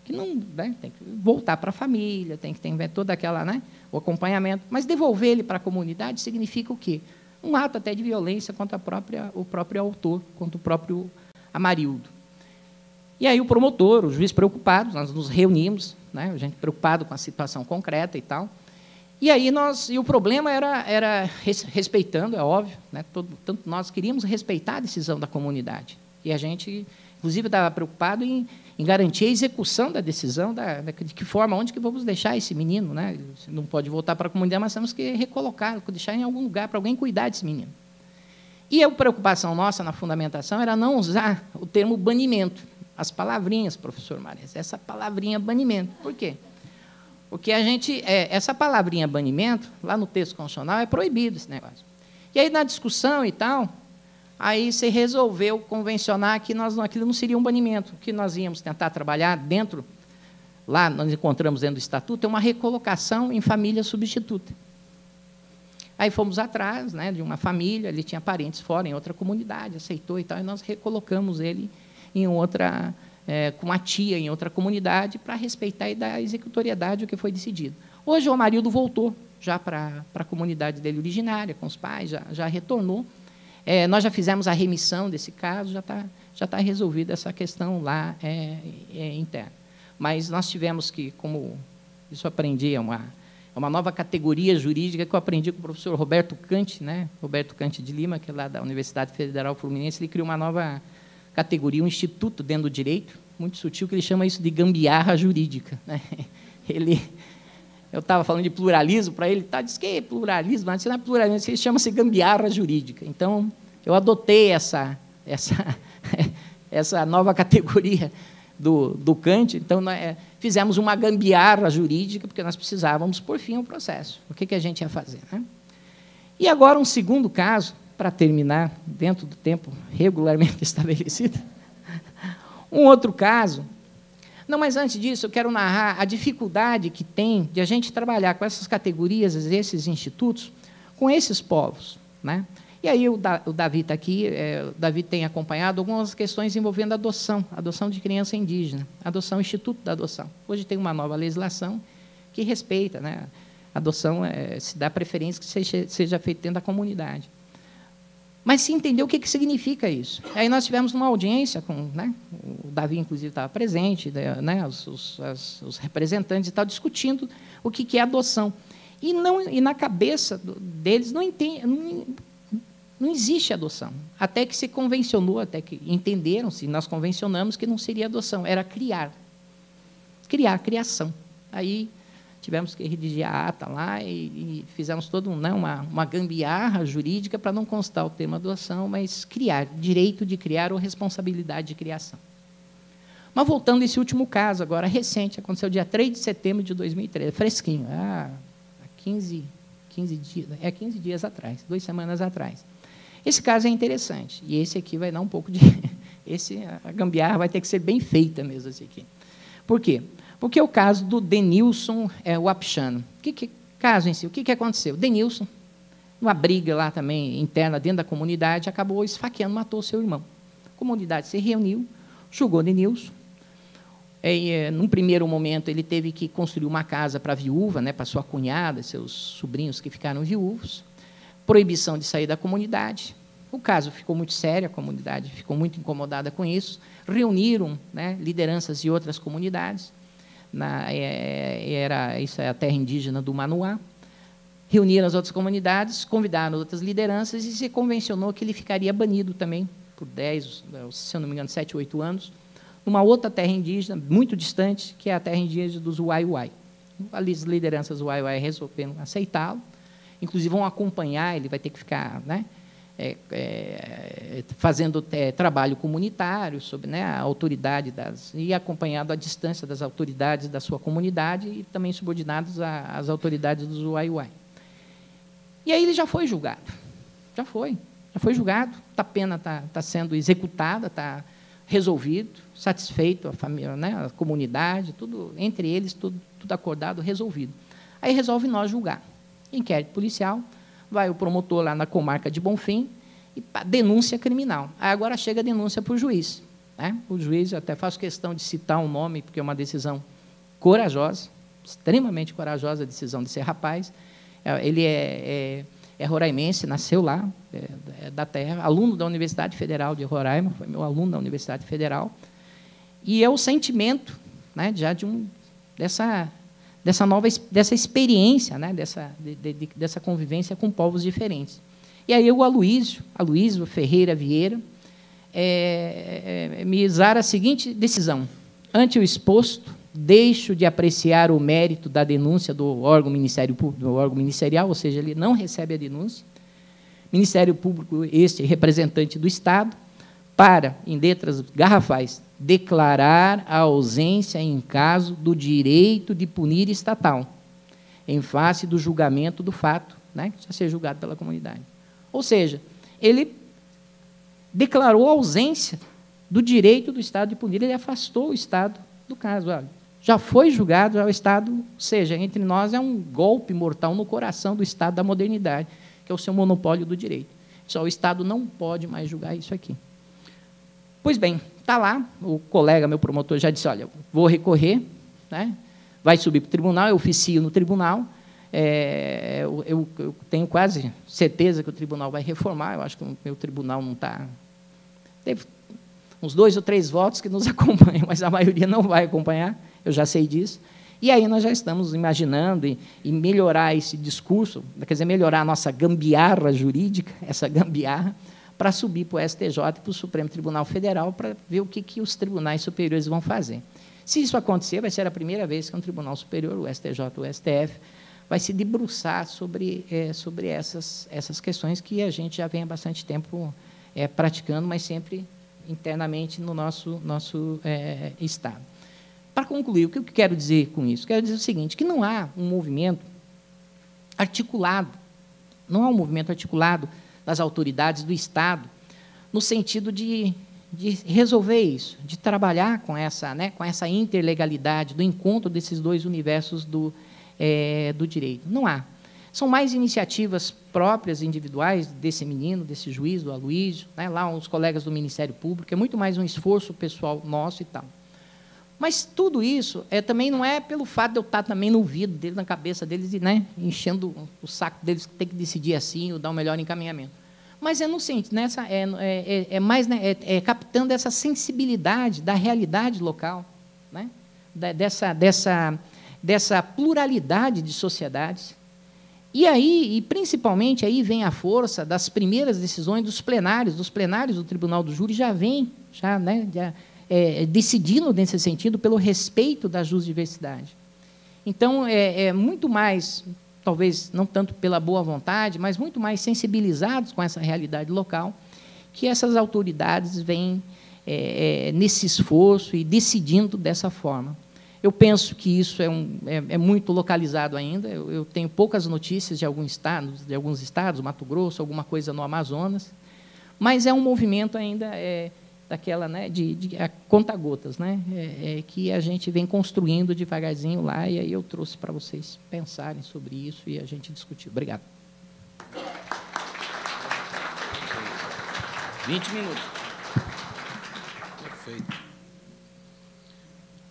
S4: Que não, né, tem que voltar para a família, tem que ter toda aquela, né, o acompanhamento, mas devolver ele para a comunidade significa o quê? Um ato até de violência contra o próprio autor, contra o próprio Amarildo. E aí o promotor, o juiz preocupado, nós nos reunimos, né, a gente preocupado com a situação concreta e tal. E aí o problema era respeitando, é óbvio, né, tanto nós queríamos respeitar a decisão da comunidade. E a gente, inclusive, estava preocupado em garantir a execução da decisão, de que forma, onde que vamos deixar esse menino, né? Não pode voltar para a comunidade, mas temos que recolocar, deixar em algum lugar para alguém cuidar desse menino. E a preocupação nossa na fundamentação era não usar o termo banimento, as palavrinhas, professor Mares, essa palavrinha banimento. Por quê? Porque essa palavrinha banimento, lá no texto constitucional, é proibido esse negócio. E aí, na discussão e tal, aí se resolveu convencionar que aquilo não seria um banimento, que nós íamos tentar trabalhar dentro, lá nós encontramos dentro do Estatuto, é uma recolocação em família substituta. Aí fomos atrás, né, de uma família, ele tinha parentes fora, em outra comunidade, aceitou e tal, e nós recolocamos ele em outra, com a tia em outra comunidade, para respeitar e dar executoriedade ao que foi decidido. Hoje o Amarildo voltou já para a comunidade dele originária, com os pais, já retornou. Nós já fizemos a remissão desse caso, já tá resolvida essa questão lá interna. Mas nós tivemos que, como isso aprendi, é uma nova categoria jurídica que eu aprendi com o professor Roberto Cante, né? Roberto Cante de Lima, que é lá da Universidade Federal Fluminense, ele criou uma nova categoria, um instituto dentro do direito, muito sutil, que ele chama isso de gambiarra jurídica, né? Eu estava falando de pluralismo para ele, disse que é pluralismo, mas não é pluralismo, isso chama-se gambiarra jurídica. Então, eu adotei essa nova categoria do Kant, então fizemos uma gambiarra jurídica, porque nós precisávamos pôr fim ao processo. O que a gente ia fazer? Né? E agora um segundo caso, para terminar, dentro do tempo regularmente estabelecido, um outro caso. Não, mas antes disso, eu quero narrar a dificuldade que tem de a gente trabalhar com essas categorias, esses institutos, com esses povos, né? E aí o Davi está aqui, o Davi tem acompanhado algumas questões envolvendo adoção de criança indígena, adoção, Instituto da Adoção. Hoje tem uma nova legislação que respeita, né? A adoção se dá preferência que seja feita dentro da comunidade. Mas se entender o que significa isso. Aí nós tivemos uma audiência, né? O Davi, inclusive, estava presente, né? Os representantes e tal, discutindo o que é adoção. E na cabeça deles não existe adoção. Até que se convencionou, até que entenderam-se, nós convencionamos que não seria adoção, era criar. Criação. Aí tivemos que redigir a ata lá e fizemos toda uma gambiarra jurídica para não constar o termo adoção, mas criar, direito de criar ou responsabilidade de criação. Mas voltando a esse último caso, agora recente, aconteceu dia 3 de setembro de 2013, fresquinho, há 15 dias atrás, 2 semanas atrás. Esse caso é interessante, e esse aqui vai dar um pouco de... a gambiarra vai ter que ser bem feita mesmo, esse aqui. Por quê? Porque é o caso do Denilson Wapchano. Caso em si, o que aconteceu? Denilson, numa briga lá também interna dentro da comunidade, acabou esfaqueando, matou seu irmão. A comunidade se reuniu, julgou Denilson. Num primeiro momento, ele teve que construir uma casa para a viúva, né, para sua cunhada, seus sobrinhos que ficaram viúvos. Proibição de sair da comunidade. O caso ficou muito sério, a comunidade ficou muito incomodada com isso. Reuniram, né, lideranças de outras comunidades. Isso é a terra indígena do Manoá. Reuniram as outras comunidades, convidaram outras lideranças e se convencionou que ele ficaria banido também por 10, se eu não me engano, 7, 8 anos, numa outra terra indígena, muito distante, que é a terra indígena dos Uai-Uai. As lideranças Uai-Uai resolveram aceitá-lo, inclusive vão acompanhar, ele vai ter que ficar, né, fazendo trabalho comunitário sobre, né, a autoridade e acompanhado à distância das autoridades da sua comunidade e também subordinados às autoridades dos Uai-Uai. E aí ele já foi julgado. Já foi julgado, a pena está sendo executada, está resolvido, satisfeito a família, né, a comunidade, tudo entre eles, tudo acordado, resolvido. Aí resolve nós julgar. Inquérito policial, vai o promotor lá na comarca de Bonfim e denúncia criminal. Aí agora chega a denúncia para o juiz. Né? O juiz, eu até faço questão de citar um nome, porque é uma decisão corajosa, extremamente corajosa a decisão desse rapaz. Ele é roraimense, nasceu lá, da terra, aluno da Universidade Federal de Roraima, foi meu aluno da Universidade Federal, e é o sentimento, né, já dessa experiência, né, dessa convivência com povos diferentes. E aí o Aloísio Ferreira Vieira, me exara a seguinte decisão: ante o exposto, deixo de apreciar o mérito da denúncia do órgão ministerial, ou seja, ele não recebe a denúncia. Ministério Público, este representante do Estado, para, em letras garrafais, declarar a ausência em caso do direito de punir estatal, em face do julgamento do fato, né, que já ser julgado pela comunidade. Ou seja, ele declarou a ausência do direito do Estado de punir, ele afastou o Estado do caso. Olha, já foi julgado, já o Estado, ou seja, entre nós é um golpe mortal no coração do Estado da modernidade, que é o seu monopólio do direito. Só o Estado não pode mais julgar isso aqui. Pois bem, está lá, o colega, meu promotor, já disse, olha, vou recorrer, né, vai subir para o tribunal, eu oficio no tribunal, eu tenho quase certeza que o tribunal vai reformar, eu acho que o meu tribunal não está... Teve uns 2 ou 3 votos que nos acompanham, mas a maioria não vai acompanhar, eu já sei disso. E aí nós já estamos imaginando em melhorar esse discurso, quer dizer, melhorar a nossa gambiarra jurídica, essa gambiarra, para subir para o STJ e para o Supremo Tribunal Federal para ver o que os tribunais superiores vão fazer. Se isso acontecer, vai ser a primeira vez que um tribunal superior, o STJ ou o STF, vai se debruçar sobre essas questões que a gente já vem há bastante tempo praticando, mas sempre internamente no nosso Estado. Para concluir, o que eu quero dizer com isso? Quero dizer o seguinte, que não há um movimento articulado, das autoridades do Estado, no sentido de resolver isso, de trabalhar com essa interlegalidade, do encontro desses dois universos do direito. Não há. São mais iniciativas próprias, individuais, desse menino, desse juiz, do Aloysio, né? Lá os colegas do Ministério Público, é muito mais um esforço pessoal nosso e tal. Mas tudo isso também não é pelo fato de eu estar também no ouvido deles, na cabeça deles, e, né, enchendo o saco deles que tem que decidir assim ou dar um melhor encaminhamento. Mas no sentido, mais, né, captando essa sensibilidade da realidade local, né, dessa pluralidade de sociedades. E aí, e principalmente, aí vem a força das primeiras decisões dos plenários do Tribunal do Júri decidindo nesse sentido pelo respeito da jusdiversidade. Então, muito mais, talvez não tanto pela boa vontade, mas muito mais sensibilizados com essa realidade local, que essas autoridades vêm nesse esforço e decidindo dessa forma. Eu penso que isso é muito localizado ainda. Eu tenho poucas notícias de alguns estados, Mato Grosso, alguma coisa no Amazonas, mas é um movimento ainda daquela, né, de conta-gotas, né, que a gente vem construindo devagarzinho lá, e aí eu trouxe para vocês pensarem sobre isso e a gente discutir. Obrigado.
S1: 20 minutos. Perfeito.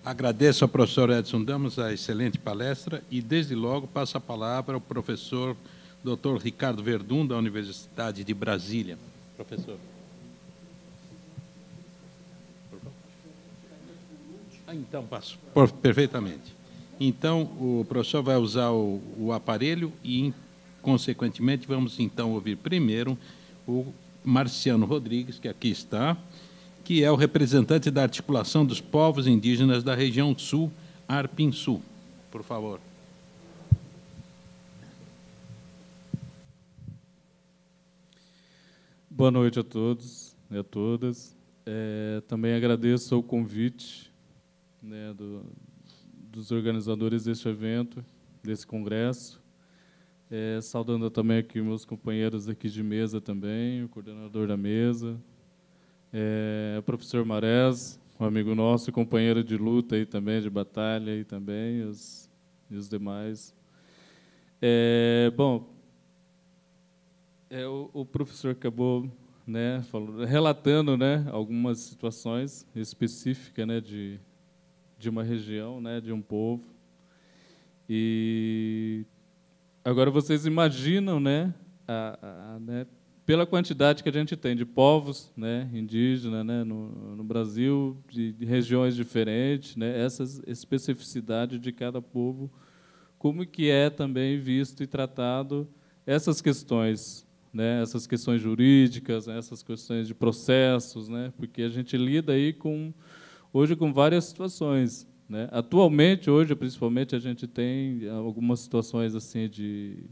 S1: Agradeço ao professor Edson Damos a excelente palestra e, desde logo, passo a palavra ao professor Dr. Ricardo Verdun, da Universidade de Brasília. Professor. Então, passo. Perfeitamente. Então, o professor vai usar o aparelho e, consequentemente, vamos, então, ouvir primeiro o Marciano Rodrigues, que aqui está, que é o representante da Articulação dos Povos Indígenas da Região Sul, Arpinsul. Por favor.
S5: Boa noite a todos e a todas. Também agradeço o convite, né, dos organizadores deste evento, desse congresso, saudando também aqui meus companheiros aqui de mesa também, o coordenador da mesa, o professor Marés, um amigo nosso, companheiro de luta aí também, de batalha aí também, e os demais. Bom, o professor acabou, né, relatando, né, algumas situações específicas, né, de uma região, né, de um povo. E agora vocês imaginam, né, né, pela quantidade que a gente tem de povos, né, indígenas, né, no Brasil, de regiões diferentes, né, essa especificidade de cada povo, como que é também visto e tratado essas questões, né, essas questões jurídicas, né, essas questões de processos, né, porque a gente lida aí hoje com várias situações, né. Atualmente, hoje, principalmente, a gente tem algumas situações assim de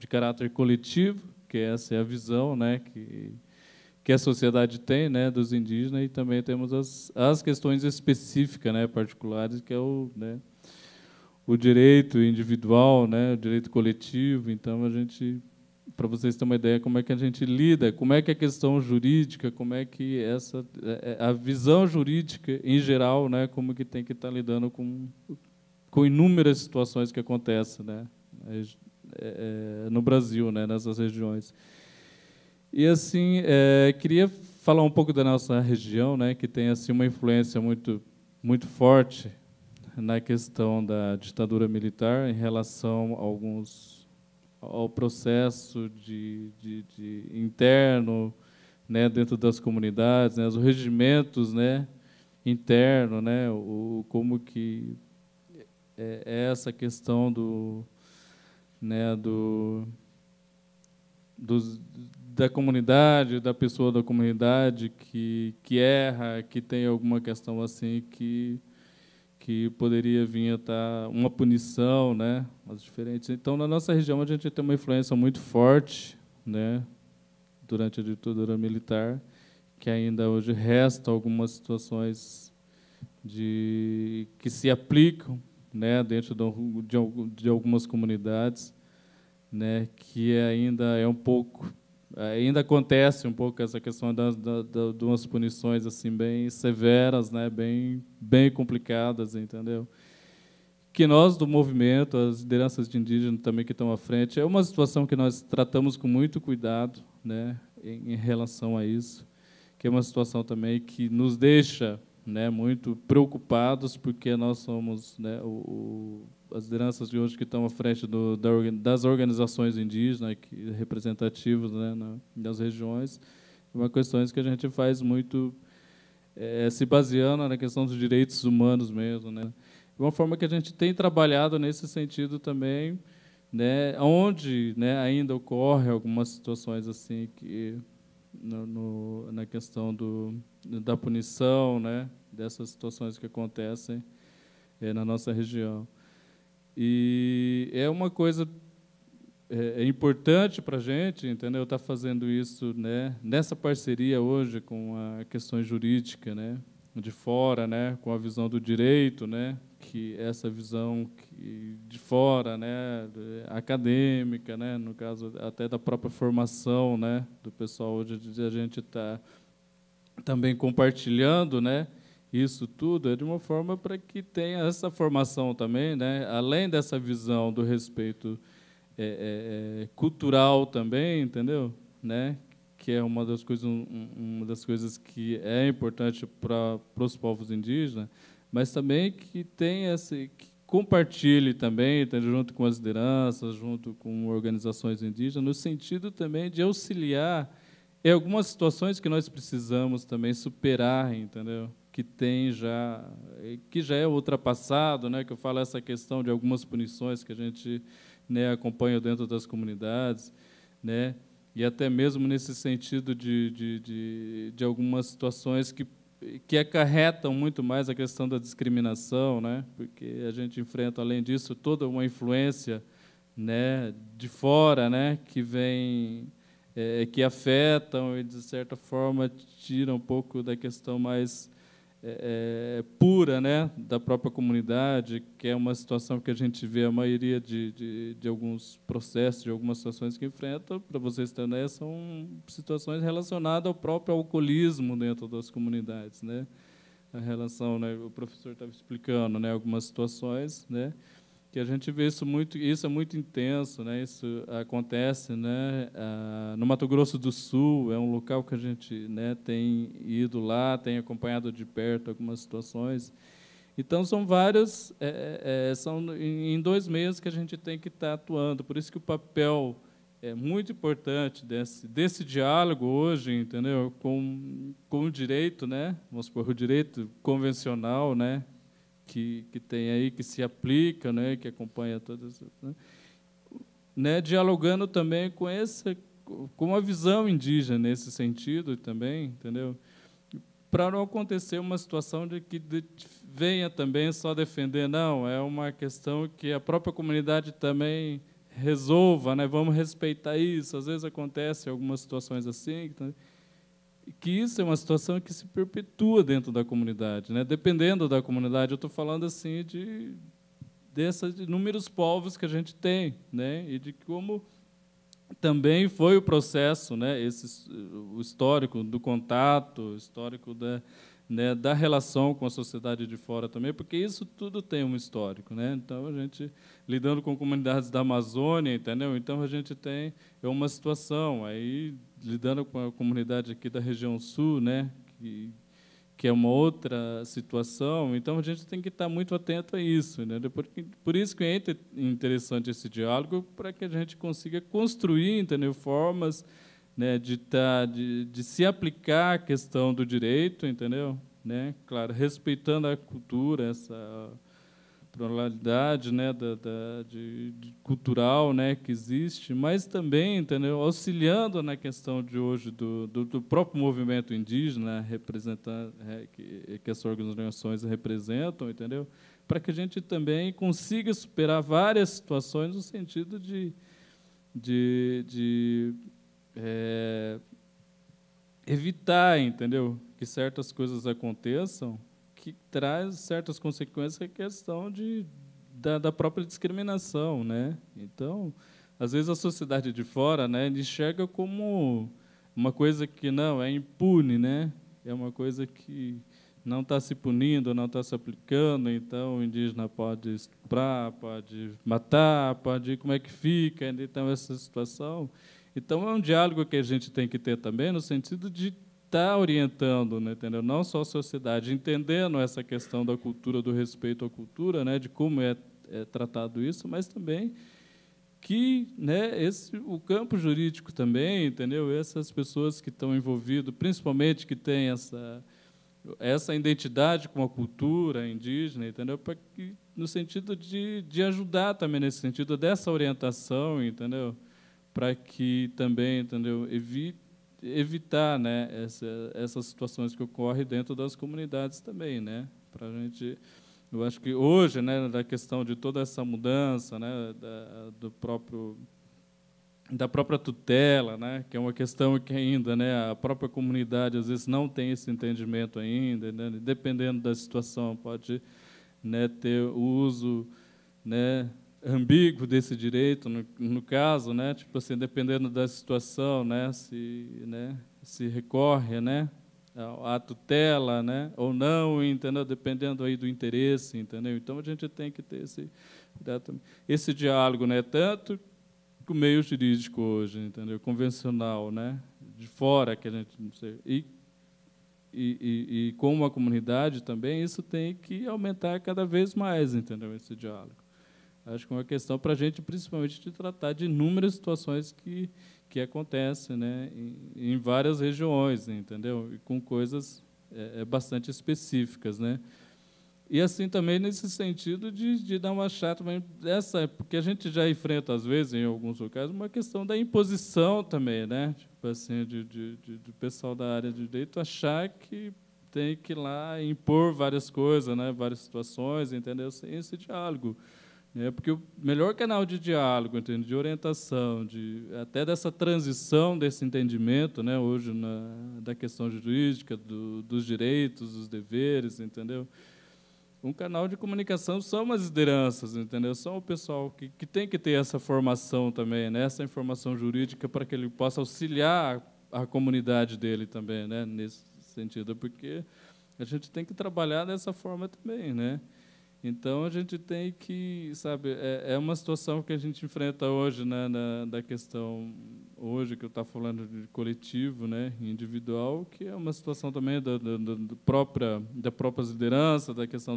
S5: caráter coletivo, que essa é a visão, né, que a sociedade tem, né, dos indígenas, e também temos as questões específicas, né, particulares, que é né, o direito individual, né, o direito coletivo. Então, para vocês terem uma ideia como é que a gente lida, como é que a questão jurídica, como é que a visão jurídica em geral, né, como que tem que estar lidando com inúmeras situações que acontecem, né, no Brasil, né, nessas regiões. E assim, queria falar um pouco da nossa região, né, que tem assim uma influência muito muito forte na questão da ditadura militar em relação ao processo de interno, né, dentro das comunidades, né, os regimentos, né, interno, né, como que é essa questão da comunidade, da pessoa da comunidade que erra, que tem alguma questão assim que poderia vir a estar uma punição, né, as diferentes. Então, na nossa região a gente tem uma influência muito forte, né, durante a ditadura militar, que ainda hoje resta algumas situações que se aplicam, né, dentro de algumas comunidades, né, que ainda é um pouco, ainda acontece um pouco essa questão de umas punições assim bem severas, né, bem complicadas, entendeu? que nós do movimento, as lideranças de indígenas também que estão à frente, é uma situação que nós tratamos com muito cuidado, né, em relação a isso, que é uma situação também que nos deixa, né, muito preocupados, porque nós somos, né, as lideranças de hoje que estão à frente das organizações indígenas, representativas, né, nas regiões, uma questão que a gente faz muito se baseando na questão dos direitos humanos mesmo, né. De uma forma que a gente tem trabalhado nesse sentido também, né, onde, né, ainda ocorre algumas situações assim que na questão da punição, né, dessas situações que acontecem na nossa região. E é uma coisa importante para a gente, entendeu? Estar fazendo isso, né, nessa parceria hoje com a questão jurídica, né, de fora, né, com a visão do direito, né, que essa visão de fora, né, acadêmica, né, no caso até da própria formação, né, do pessoal hoje a gente está também compartilhando, né, isso tudo é de uma forma para que tenha essa formação também, né, além dessa visão do respeito cultural também, entendeu, né, que é uma das coisas que é importante para os povos indígenas, mas também que tenha que compartilhe também, junto com as lideranças, junto com organizações indígenas, no sentido também de auxiliar em algumas situações que nós precisamos também superar, entendeu? Que já é ultrapassado, né? Que eu falo essa questão de algumas punições que a gente, né, acompanha dentro das comunidades, né? E até mesmo nesse sentido de algumas situações que acarretam muito mais a questão da discriminação, né? Porque a gente enfrenta, além disso, toda uma influência, né, de fora, né, que vem, que afetam e, de certa forma, tiram um pouco da questão mais pura, né, da própria comunidade, que é uma situação que a gente vê a maioria de alguns processos, de algumas situações que enfrentam, para vocês terem ideia, são situações relacionadas ao próprio alcoolismo dentro das comunidades, né? A relação, né, o professor estava explicando, né, algumas situações, né, que a gente vê isso é muito intenso, né? Isso acontece, né, no Mato Grosso do Sul, é um local que a gente, né, tem ido lá, tem acompanhado de perto algumas situações. Então são vários, são em 2 meses que a gente tem que estar atuando. Por isso que o papel é muito importante desse diálogo hoje, entendeu? Com o direito, né? Vamos supor, o direito convencional, né? Que tem aí, que se aplica, né, que acompanha todas, né, dialogando também com a visão indígena nesse sentido também, entendeu? Para não acontecer uma situação de que venha também só defender, não, é uma questão que a própria comunidade também resolva, né, vamos respeitar isso. Às vezes acontece algumas situações assim, que isso é uma situação que se perpetua dentro da comunidade, né? Dependendo da comunidade, eu estou falando assim desses inúmeros povos que a gente tem, né? E de como também foi o processo, né? O histórico do contato, o histórico da relação com a sociedade de fora também, porque isso tudo tem um histórico, né? Então a gente lidando com comunidades da Amazônia, entendeu? Então a gente tem uma situação aí lidando com a comunidade aqui da região sul, né, que é uma outra situação. Então a gente tem que estar muito atento a isso, né? Por isso que é interessante esse diálogo, para que a gente consiga construir, entendeu, formas, né, de se aplicar a questão do direito, entendeu, né? Claro, respeitando a cultura, essa pluralidade, né, cultural, né, que existe, mas também, entendeu, auxiliando na questão de hoje do próprio movimento indígena, representando que essas organizações representam, entendeu, para que a gente também consiga superar várias situações no sentido de evitar, entendeu, que certas coisas aconteçam, que traz certas consequências, que é a questão da própria discriminação, né? Então, às vezes a sociedade de fora, né, enxerga como uma coisa que não é impune, né? É uma coisa que não está se punindo, não está se aplicando, então o indígena pode estuprar, pode matar, pode... Como é que fica? Então, essa situação... Então, é um diálogo que a gente tem que ter também, no sentido de estar orientando, né, entendeu? Não só a sociedade, entendendo essa questão da cultura, do respeito à cultura, né, de como é tratado isso, mas também que, né, o campo jurídico também, entendeu? Essas pessoas que estão envolvidas, principalmente que têm essa identidade com a cultura indígena, entendeu? Para que, no sentido de ajudar também nesse sentido dessa orientação, entendeu? Para que também, entendeu, evitar, né, essas situações que ocorrem dentro das comunidades também, né? Para a gente, eu acho que hoje, né, da questão de toda essa mudança, né, da própria tutela, né, que é uma questão que ainda, né, a própria comunidade às vezes não tem esse entendimento ainda, né, dependendo da situação pode, né, ter o uso, né, ambíguo desse direito, no caso, né, tipo assim, dependendo da situação, né, se recorre, né, à tutela, né, ou não, entendeu? Dependendo aí do interesse, entendeu? Então a gente tem que ter esse diálogo, né, tanto com o meio jurídico hoje, entendeu? Convencional, né, de fora que a gente não sei, e com a comunidade também, isso tem que aumentar cada vez mais, entendeu? Esse diálogo. Acho que é uma questão para a gente, principalmente, de tratar de inúmeras situações que acontecem, né, em várias regiões, entendeu? E com coisas bastante específicas, né? E assim também nesse sentido de dar uma chata, porque a gente já enfrenta às vezes em alguns locais uma questão da imposição também, né? Tipo assim, do pessoal da área de direito achar que tem que ir lá impor várias coisas, né? Várias situações, entendeu? Sem esse diálogo. Porque o melhor canal de diálogo, entende? De orientação, até dessa transição desse entendimento, né, hoje da questão jurídica, dos direitos, dos deveres, entendeu? Um canal de comunicação são as lideranças, entendeu? São o pessoal que tem que ter essa formação também, né, essa informação jurídica para que ele possa auxiliar a comunidade dele também, né, nesse sentido, porque a gente tem que trabalhar dessa forma também, né? Então, a gente tem que, sabe, é uma situação que a gente enfrenta hoje, né, da questão, hoje, que eu estava falando de coletivo, né, individual, que é uma situação também da própria liderança, da questão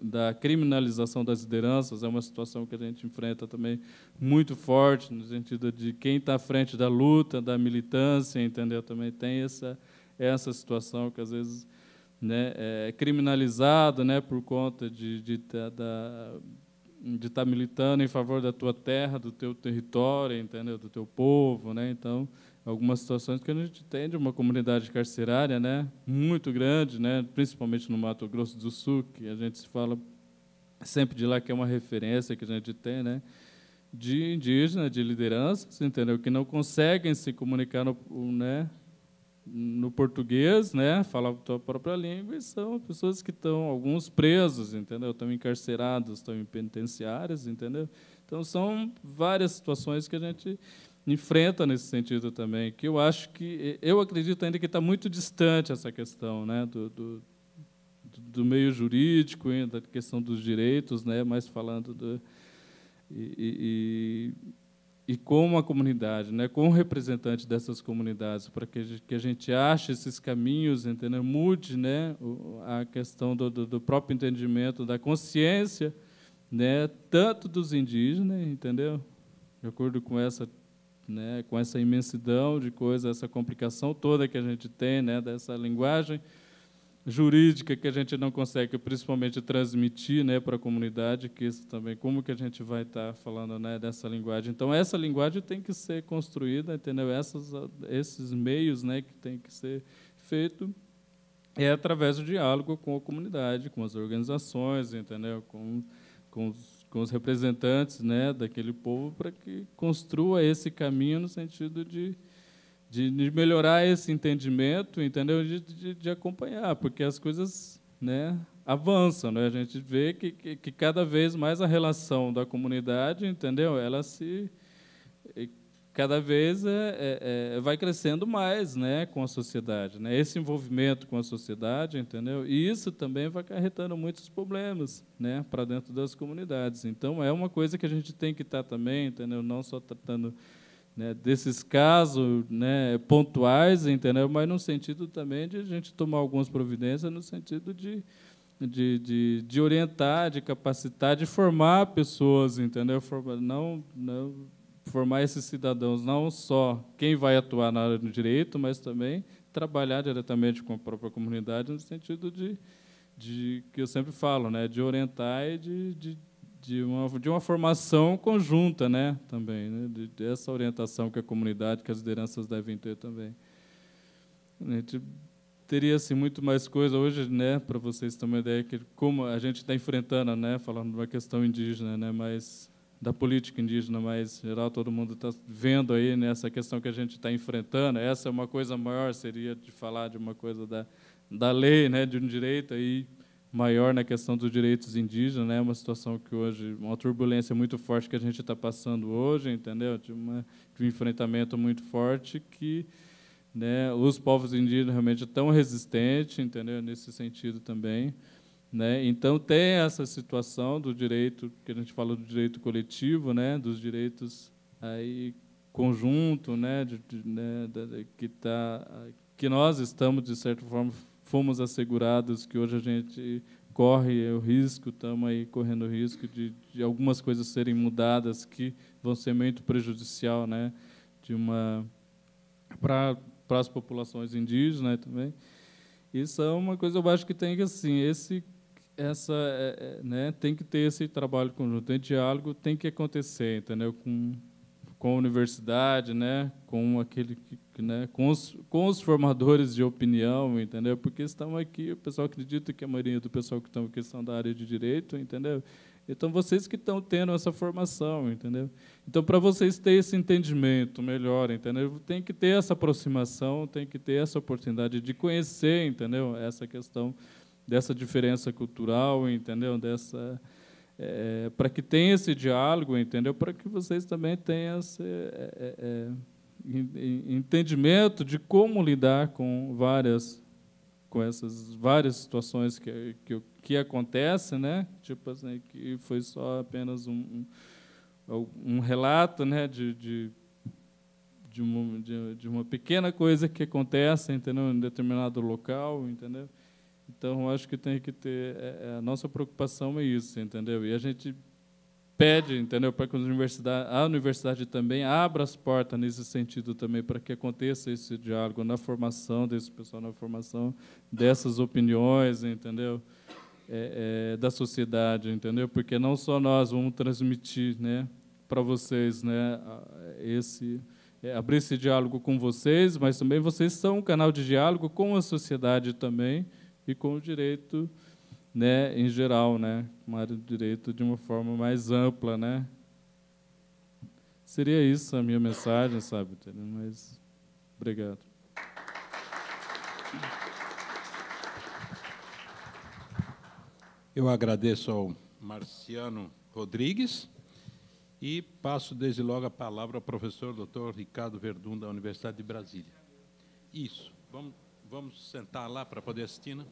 S5: da criminalização das lideranças, é uma situação que a gente enfrenta também muito forte, no sentido de quem está à frente da luta, da militância, entendeu? Também tem essa situação que, às vezes, né, criminalizado, né, por conta de estar militando em favor da tua terra, do teu território, entendeu, do teu povo, né? Então, algumas situações que a gente tem de uma comunidade carcerária, né, muito grande, né, principalmente no Mato Grosso do Sul, que a gente se fala sempre de lá que é uma referência que a gente tem, né, de indígenas, de lideranças, entendeu, que não conseguem se comunicar no português, né, falar a tua própria língua, e são pessoas que estão, alguns presos, entendeu, estão encarcerados, estão em penitenciárias, entendeu? Então, são várias situações que a gente enfrenta nesse sentido também, que eu acredito ainda que está muito distante essa questão, né, do meio jurídico, da questão dos direitos, né, mas falando e com a comunidade, né, com o representante dessas comunidades, para que a gente ache esses caminhos, entendeu? Mude, né, a questão do próprio entendimento, da consciência, né, tanto dos indígenas, entendeu? De acordo com essa, né, com essa imensidão de coisas, essa complicação toda que a gente tem, né, dessa linguagem jurídica que a gente não consegue, principalmente, transmitir, né, para a comunidade, que isso também, como que a gente vai estar falando, né, dessa linguagem. Então, essa linguagem tem que ser construída, entendeu? Esses meios, né, que tem que ser feito através do diálogo com a comunidade, com as organizações, entendeu? Com os representantes, né, daquele povo, para que construa esse caminho no sentido de melhorar esse entendimento, entendeu? De acompanhar, porque as coisas, né, avançam, né? A gente vê que cada vez mais a relação da comunidade, entendeu? Ela cada vez vai crescendo mais, né, com a sociedade, né? Esse envolvimento com a sociedade, entendeu? E isso também vai acarretando muitos problemas, né, para dentro das comunidades. Então, é uma coisa que a gente tem que estar também, entendeu? Não só tratando, né, desses casos, né, pontuais, entendeu? Mas no sentido também de a gente tomar algumas providências no sentido de orientar, de capacitar, de formar pessoas, entendeu? Formar esses cidadãos, não só quem vai atuar na área do direito, mas também trabalhar diretamente com a própria comunidade, no sentido de que eu sempre falo, né, de orientar e de uma formação conjunta, né, também, né, dessa orientação que a comunidade, que as lideranças devem ter também. A gente teria assim muito mais coisa hoje, né, para vocês terem uma ideia que como a gente está enfrentando, né, falando de uma questão indígena, né, mas da política indígena, mas em geral todo mundo está vendo aí nessa questão que a gente está enfrentando. Essa é uma coisa maior, seria de falar de uma coisa da lei, né, de um direito aí maior na questão dos direitos indígenas, né, uma situação que hoje uma turbulência muito forte que a gente está passando hoje, entendeu, de um enfrentamento muito forte que, né, os povos indígenas realmente estão resistentes, entendeu, nesse sentido também, né? Então tem essa situação do direito que a gente fala do direito coletivo, né, dos direitos aí conjunto, né, que nós estamos de certa forma fomos assegurados, que hoje a gente corre o risco, estamos aí correndo o risco de algumas coisas serem mudadas que vão ser muito prejudicial, né, para as populações indígenas, né, também. Isso é uma coisa, eu acho que tem que assim né, tem que ter esse trabalho conjunto, tem diálogo, tem que acontecer, entendeu? Com a universidade, né, com aquele, né, com os formadores de opinião, entendeu? Porque estamos aqui, o pessoal acredita que a maioria do pessoal que estão aqui são da área de direito, entendeu? Então vocês que estão tendo essa formação, entendeu? Então para vocês terem esse entendimento melhor, entendeu? Tem que ter essa aproximação, tem que ter essa oportunidade de conhecer, entendeu? Essa questão dessa diferença cultural, entendeu? Para que tenha esse diálogo, entendeu? Para que vocês também tenham esse entendimento de como lidar com essas várias situações que acontecem, né? Tipo assim, que foi só apenas um relato, né? De uma pequena coisa que acontece, entendeu? Em determinado local, entendeu? Então, eu acho que tem que ter... a nossa preocupação é isso, entendeu? E a gente pede, entendeu, para que a universidade também abra as portas nesse sentido também, para que aconteça esse diálogo na formação desse pessoal, na formação dessas opiniões, entendeu? Da sociedade, entendeu? Porque não só nós vamos transmitir, né, para vocês, né, abrir esse diálogo com vocês, mas também vocês são um canal de diálogo com a sociedade também, e com o direito, né, em geral, né, uma área do direito de uma forma mais ampla, né. Seria isso a minha mensagem, sabe? Mas obrigado.
S1: Eu agradeço ao Marciano Rodrigues e passo desde logo a palavra ao professor Dr. Ricardo Verdun, da Universidade de Brasília. Isso, vamos sentar lá para poder assistir, né?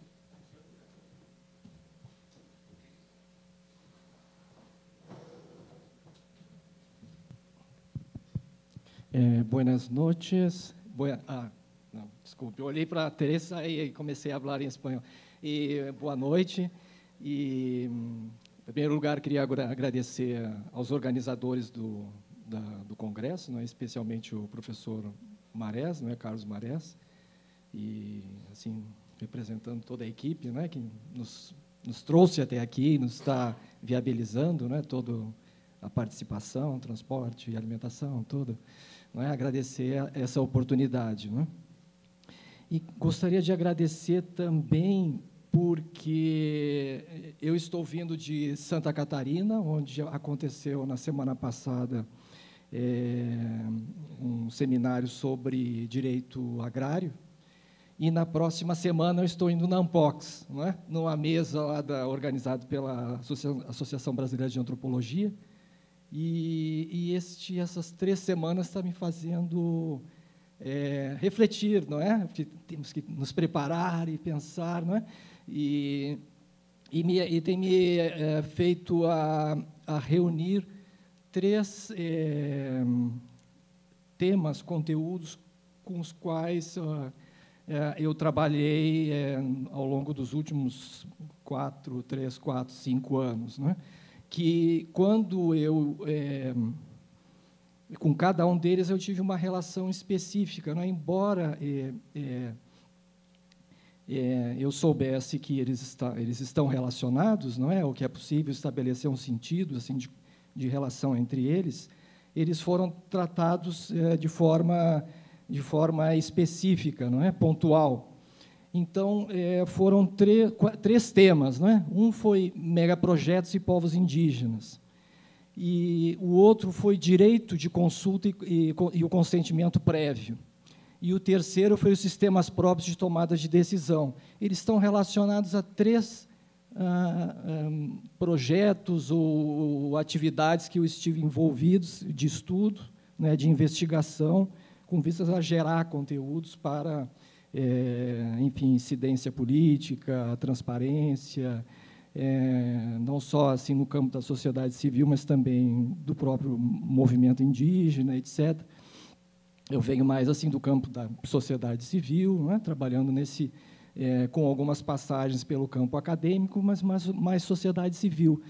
S6: Buenas noches. Não, desculpe, eu olhei para a Teresa e comecei a falar em espanhol. Boa noite. Em primeiro lugar, queria agradecer aos organizadores do congresso, né, especialmente o professor Marés, né, Carlos Marés, e assim representando toda a equipe, né, que nos trouxe até aqui, nos está viabilizando, né, toda a participação, transporte, alimentação, tudo. Não é? Agradecer essa oportunidade, não é? E gostaria de agradecer também porque eu estou vindo de Santa Catarina, onde aconteceu na semana passada um seminário sobre direito agrário, e na próxima semana eu estou indo na Ampox, não é? Numa mesa lá organizada pela Associação Brasileira de Antropologia, E essas 3 semanas está me fazendo refletir, não é? Porque temos que nos preparar e pensar, não é? E tem me feito a reunir 3 temas, conteúdos com os quais eu trabalhei ao longo dos últimos 3, 4, 5 anos, não é? Que quando com cada um deles eu tive uma relação específica, não é? Embora eu soubesse que eles estão relacionados, não é? O que é possível estabelecer um sentido assim de relação entre eles, eles foram tratados de forma específica, não é? Pontual. Então, foram 3 temas, não é? Um foi megaprojetos e povos indígenas, e o outro foi direito de consulta e o consentimento prévio, e o terceiro foi os sistemas próprios de tomada de decisão. Eles estão relacionados a 3 projetos ou atividades que eu estive envolvidos de estudo, né, de investigação, com vistas a gerar conteúdos para, enfim, incidência política, transparência, não só assim no campo da sociedade civil, mas também do próprio movimento indígena, etc. Eu venho mais assim do campo da sociedade civil, né, trabalhando com algumas passagens pelo campo acadêmico, mas mais sociedade civil.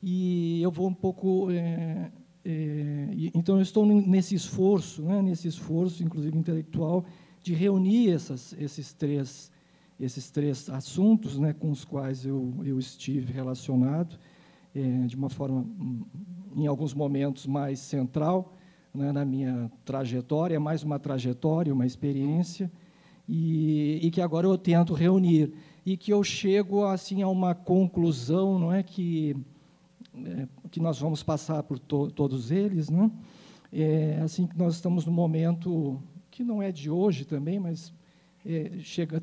S6: E eu vou um pouco... então, eu estou nesse esforço, né, inclusive intelectual, de reunir esses três assuntos, né, com os quais eu estive relacionado, de uma forma, em alguns momentos, mais central, né, na minha trajetória, mais uma trajetória, uma experiência, e que agora eu tento reunir, e que eu chego assim a uma conclusão, não é, que nós vamos passar por todos eles, né? Assim que nós estamos num momento que não é de hoje também, mas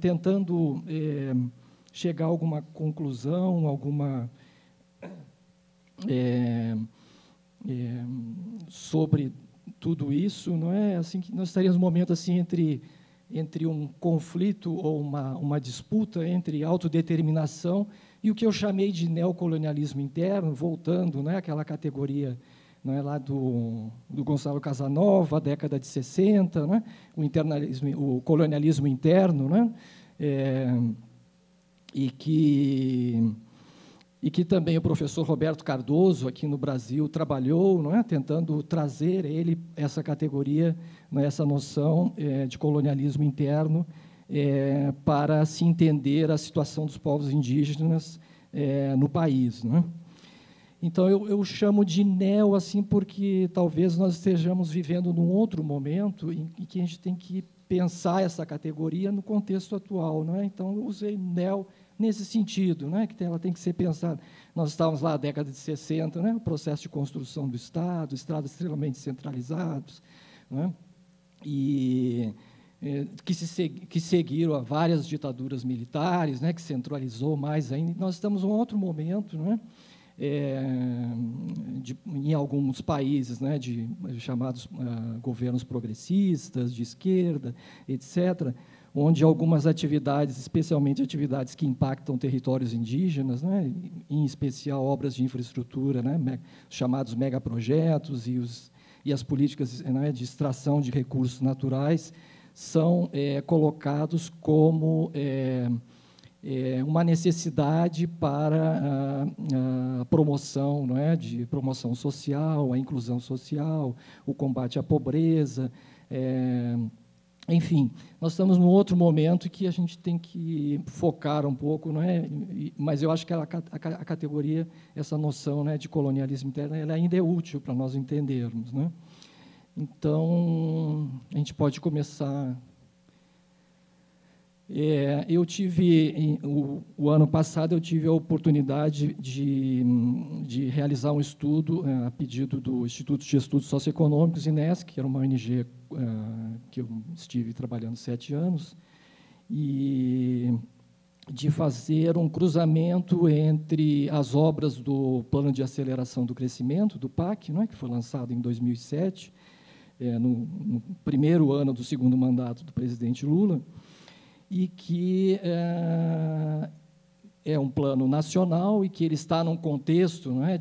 S6: tentando chegar a alguma conclusão, sobre tudo isso, não é? Assim que nós estaríamos num momento assim entre um conflito ou uma disputa entre autodeterminação e o que eu chamei de neocolonialismo interno, voltando, né, àquela categoria, não é, lá do Gonçalo Casanova, década de 60, né, o colonialismo interno, né, e que também o professor Roberto Cardoso, aqui no Brasil, trabalhou, não é, tentando trazer essa categoria, né, essa noção de colonialismo interno, para se entender a situação dos povos indígenas no país, né? Então, eu chamo de neo assim porque talvez nós estejamos vivendo num outro momento em que a gente tem que pensar essa categoria no contexto atual, não é? Então, eu usei neo nesse sentido, né, que ela tem que ser pensada. Nós estávamos lá na década de 60, né, o processo de construção do Estado, estados extremamente centralizados, né, e que seguiram a várias ditaduras militares, né, que centralizou mais ainda. Nós estamos em um outro momento, né, em alguns países, né, de chamados governos progressistas, de esquerda, etc., onde algumas atividades, especialmente atividades que impactam territórios indígenas, né, em especial obras de infraestrutura, né, chamados megaprojetos, e as políticas, né, de extração de recursos naturais, são colocados como uma necessidade para a promoção, não é, de promoção social, a inclusão social, o combate à pobreza, enfim, nós estamos num outro momento que a gente tem que focar um pouco, não é? Mas eu acho que a categoria, essa noção, né, de colonialismo interno, ela ainda é útil para nós entendermos, né? Então, a gente pode começar. Eu tive, o ano passado, eu tive a oportunidade de realizar um estudo a pedido do Instituto de Estudos Socioeconômicos, INESC, que era uma ONG que eu estive trabalhando 7 anos, e de fazer um cruzamento entre as obras do Plano de Aceleração do Crescimento, do PAC, né, que foi lançado em 2007, no primeiro ano do segundo mandato do presidente Lula, e que é um plano nacional e que ele está num contexto, né,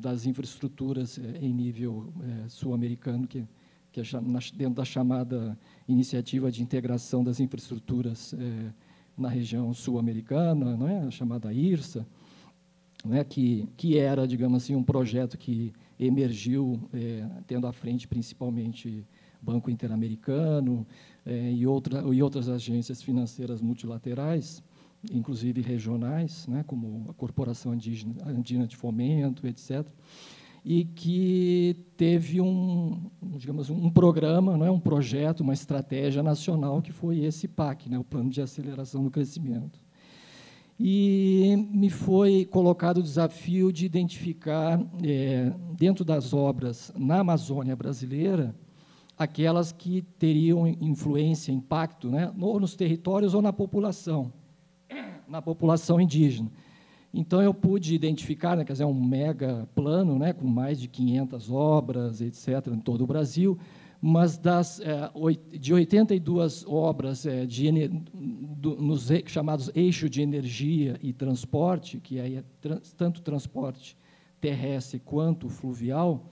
S6: das infraestruturas em nível sul-americano, que é dentro da chamada Iniciativa de Integração das Infraestruturas na região sul-americana, né, a chamada IRSA, né, que era, digamos assim, um projeto que emergiu, tendo à frente principalmente Banco Interamericano e outras agências financeiras multilaterais, inclusive regionais, né, como a Corporação Andina de Fomento, etc., e que teve digamos, um programa, não é, um projeto, uma estratégia nacional, que foi esse PAC, né, o Plano de Aceleração do Crescimento. E me foi colocado o desafio de identificar, dentro das obras na Amazônia brasileira, aquelas que teriam influência, impacto, né, nos territórios ou na população indígena. Então, eu pude identificar, né, quer dizer, um mega plano, né, com mais de 500 obras, etc., em todo o Brasil, mas de 82 obras nos chamados eixos de energia e transporte, que aí é tanto transporte terrestre quanto fluvial,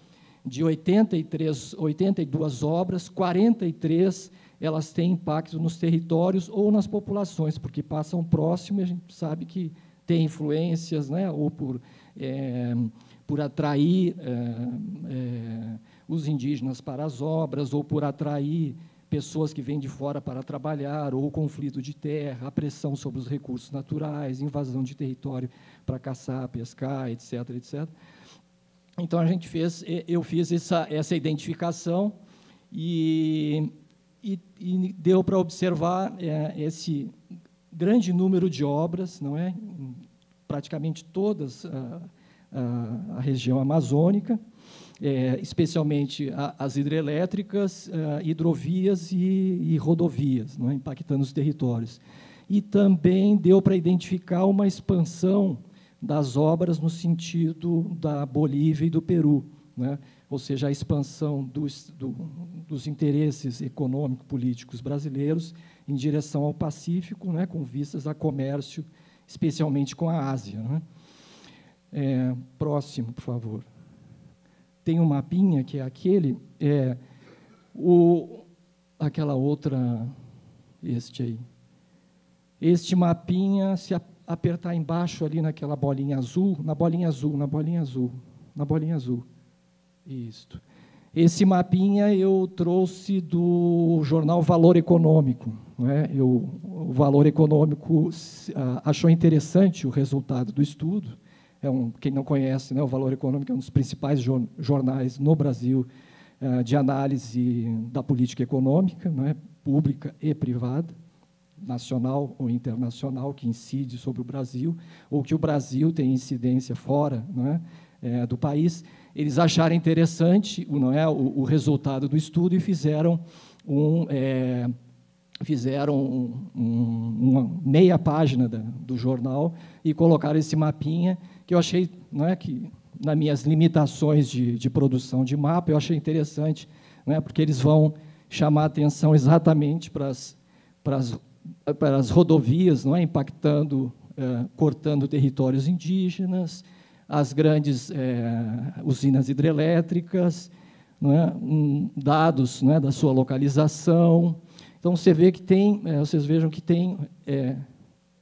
S6: de 82 obras, 43 elas têm impacto nos territórios ou nas populações, porque passam próximo e a gente sabe que tem influências, né, ou por atrair os indígenas para as obras, ou por atrair pessoas que vêm de fora para trabalhar, ou conflito de terra, a pressão sobre os recursos naturais, invasão de território para caçar, pescar, etc., etc. Então, eu fiz essa identificação e deu para observar esse grande número de obras, não é? Praticamente todas a região amazônica, especialmente as hidrelétricas, hidrovias e rodovias, não é? Impactando os territórios. E também deu para identificar uma expansão das obras no sentido da Bolívia e do Peru, né? Ou seja, a expansão dos interesses econômico-políticos brasileiros em direção ao Pacífico, né, com vistas a comércio, especialmente com a Ásia, né? Próximo, por favor. Tem um mapinha que é aquele, aquela outra, este aí. Este mapinha, se apertar embaixo ali naquela bolinha azul, na bolinha azul. Isto. Esse mapinha eu trouxe do jornal Valor Econômico, né? O Valor Econômico achou interessante o resultado do estudo. Quem não conhece, né, o Valor Econômico é um dos principais jornais no Brasil de análise da política econômica, né, pública e privada, nacional ou internacional, que incide sobre o Brasil, ou que o Brasil tem incidência fora, né, do país. Eles acharam interessante, não é, o resultado do estudo e fizeram uma meia página do jornal e colocaram esse mapinha, que eu achei, não é, que, nas minhas limitações de produção de mapa, eu achei interessante, não é, porque eles vão chamar a atenção exatamente para as rodovias, não é, impactando, cortando territórios indígenas, as grandes usinas hidrelétricas, não é, dados, não é, da sua localização. Então, você vê que tem, vocês vejam que tem,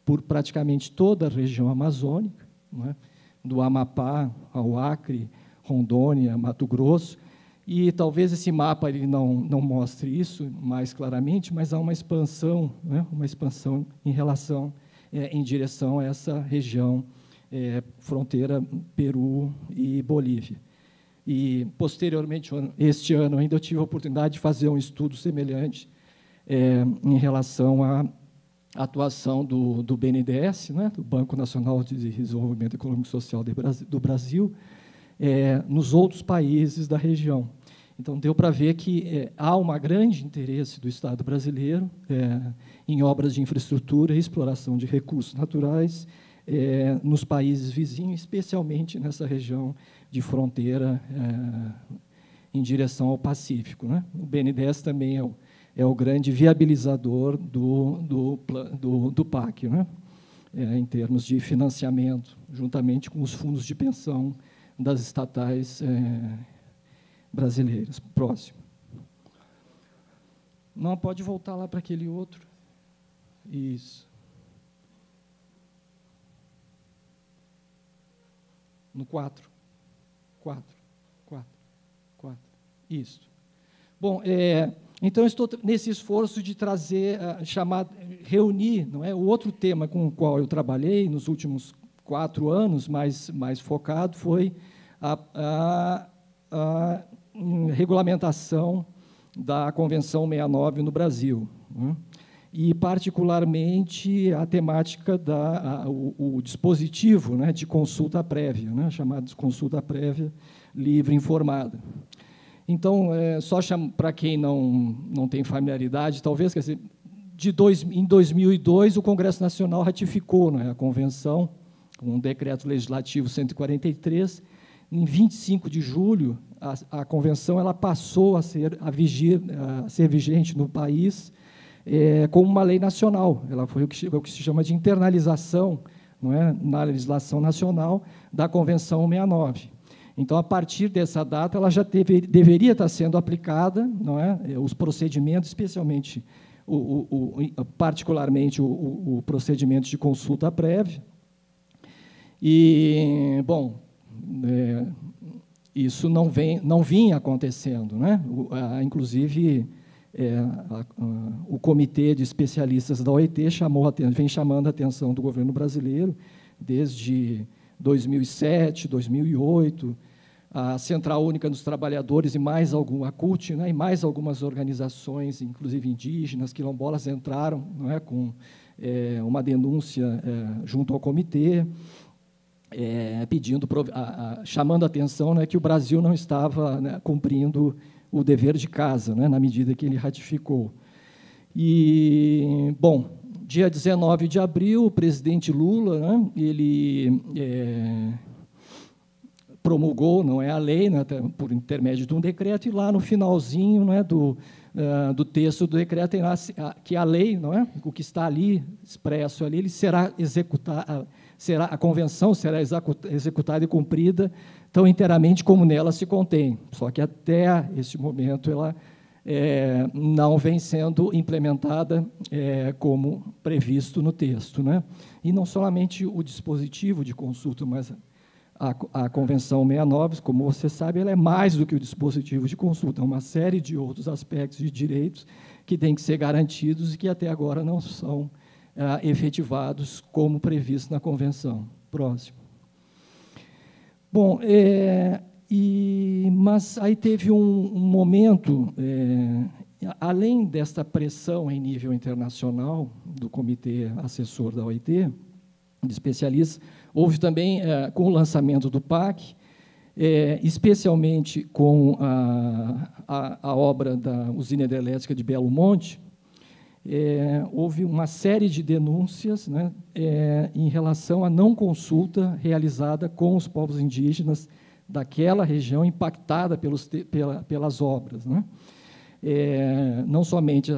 S6: por praticamente toda a região amazônica, não é, do Amapá ao Acre, Rondônia, Mato Grosso, e talvez esse mapa ele não mostre isso mais claramente, mas há uma expansão, né, em direção a essa região, fronteira Peru e Bolívia. E, posteriormente, este ano ainda eu tive a oportunidade de fazer um estudo semelhante em relação à atuação do BNDES, né, do Banco Nacional de Desenvolvimento Econômico e Social do Brasil, nos outros países da região. Então, deu para ver que há um grande interesse do Estado brasileiro em obras de infraestrutura e exploração de recursos naturais nos países vizinhos, especialmente nessa região de fronteira em direção ao Pacífico, né? O BNDES também é o grande viabilizador do PAC, né? Em termos de financiamento, juntamente com os fundos de pensão das estatais brasileiras. Próximo. Não, pode voltar lá para aquele outro. Isso. No 4. 4. Isso. Bom, então, estou nesse esforço de trazer, reunir, não é, o outro tema com o qual eu trabalhei nos últimos 4 anos, mais focado, foi a regulamentação da Convenção 69 no Brasil, né? E, particularmente, a temática o dispositivo, né, de consulta prévia, né, chamado de consulta prévia livre e informada. Então, só para quem não tem familiaridade, talvez, quer dizer, em 2002, o Congresso Nacional ratificou, né, a Convenção, com um decreto legislativo 143. Em 25 de julho, a Convenção ela passou a ser vigente no país como uma lei nacional. Ela foi o que se chama de internalização, não é, na legislação nacional da Convenção 69. Então, a partir dessa data, ela já deveria estar sendo aplicada, não é, os procedimentos, especialmente, particularmente, o procedimento de consulta prévia. E, bom, isso não vinha acontecendo, né? Inclusive, o comitê de especialistas da OIT vem chamando a atenção do governo brasileiro desde 2007, 2008, a Central Única dos Trabalhadores e a CUT, né, e mais algumas organizações, inclusive indígenas, quilombolas, entraram, não é, com uma denúncia junto ao comitê, chamando a atenção, né, que o Brasil não estava, né, cumprindo o dever de casa, né, na medida que ele ratificou. E, bom, dia 19 de abril, o presidente Lula, né, ele promulgou, não é, a lei, né, por intermédio de um decreto, e lá no finalzinho, não é, do texto do decreto tem lá que a lei, não é, o que está ali expresso ali, ele será executado, a convenção será executada e cumprida tão inteiramente como nela se contém. Só que até este momento ela não vem sendo implementada como previsto no texto, né? E não somente o dispositivo de consulta, mas a Convenção 69, como você sabe, ela é mais do que o dispositivo de consulta, é uma série de outros aspectos de direitos que têm que ser garantidos e que até agora não são efetivados como previsto na Convenção. Próximo. Bom, mas aí teve um momento, além desta pressão em nível internacional do Comitê Assessor da OIT, de especialistas, houve também, com o lançamento do PAC, especialmente com a obra da usina hidrelétrica de Belo Monte, houve uma série de denúncias, né, em relação à não consulta realizada com os povos indígenas daquela região impactada pelas obras, né? Não somente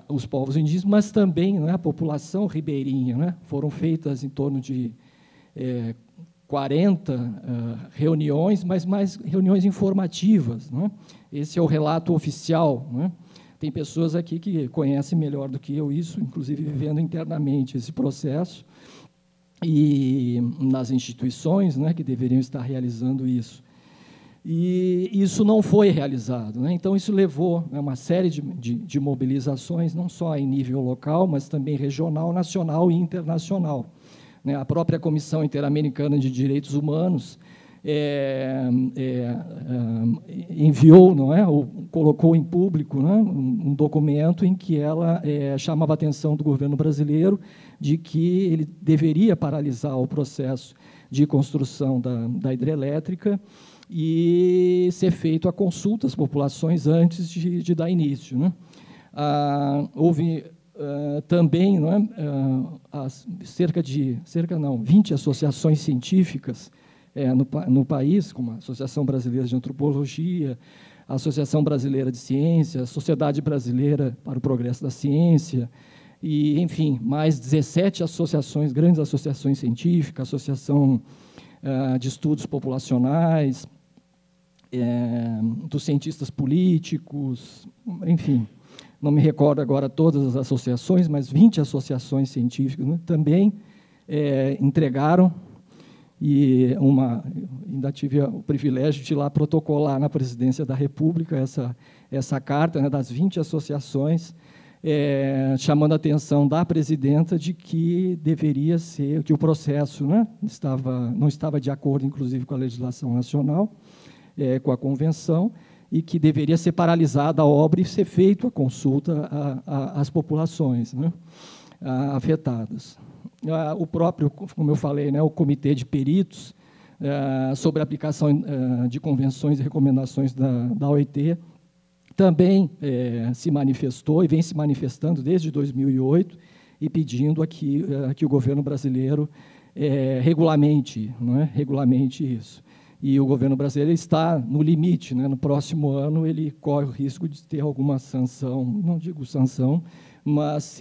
S6: os povos indígenas, mas também, né, a população ribeirinha, né? Foram feitas em torno de 40 reuniões, mas mais reuniões informativas, né? Esse é o relato oficial, né? Tem pessoas aqui que conhecem melhor do que eu isso, inclusive vivendo internamente esse processo, e nas instituições, né, que deveriam estar realizando isso. E isso não foi realizado, né? Então, isso levou a uma série de mobilizações, não só em nível local, mas também regional, nacional e internacional, né? A própria Comissão Interamericana de Direitos Humanos enviou, não é, ou colocou em público, né, um documento em que ela chamava a atenção do governo brasileiro de que ele deveria paralisar o processo de construção da hidrelétrica e ser feito a consulta às populações antes de dar início, né? Houve também, não é, 20 associações científicas no país, como a Associação Brasileira de Antropologia, a Associação Brasileira de Ciência, a Sociedade Brasileira para o Progresso da Ciência, e, enfim, mais 17 associações, grandes associações científicas, Associação de Estudos Populacionais, dos cientistas políticos, enfim, não me recordo agora todas as associações, mas 20 associações científicas, né, também entregaram, e ainda tive o privilégio de ir lá protocolar na Presidência da República essa carta, né, das 20 associações, chamando a atenção da presidenta de que deveria ser, que o processo, né, não estava de acordo, inclusive, com a legislação nacional, com a convenção, e que deveria ser paralisada a obra e ser feita a consulta às populações, né, afetadas. O próprio, como eu falei, né, o Comitê de Peritos sobre a aplicação de convenções e recomendações da OIT também se manifestou e vem se manifestando desde 2008 e pedindo que o governo brasileiro regulamente isso. E o governo brasileiro está no limite, né? No próximo ano ele corre o risco de ter alguma sanção, não digo sanção, mas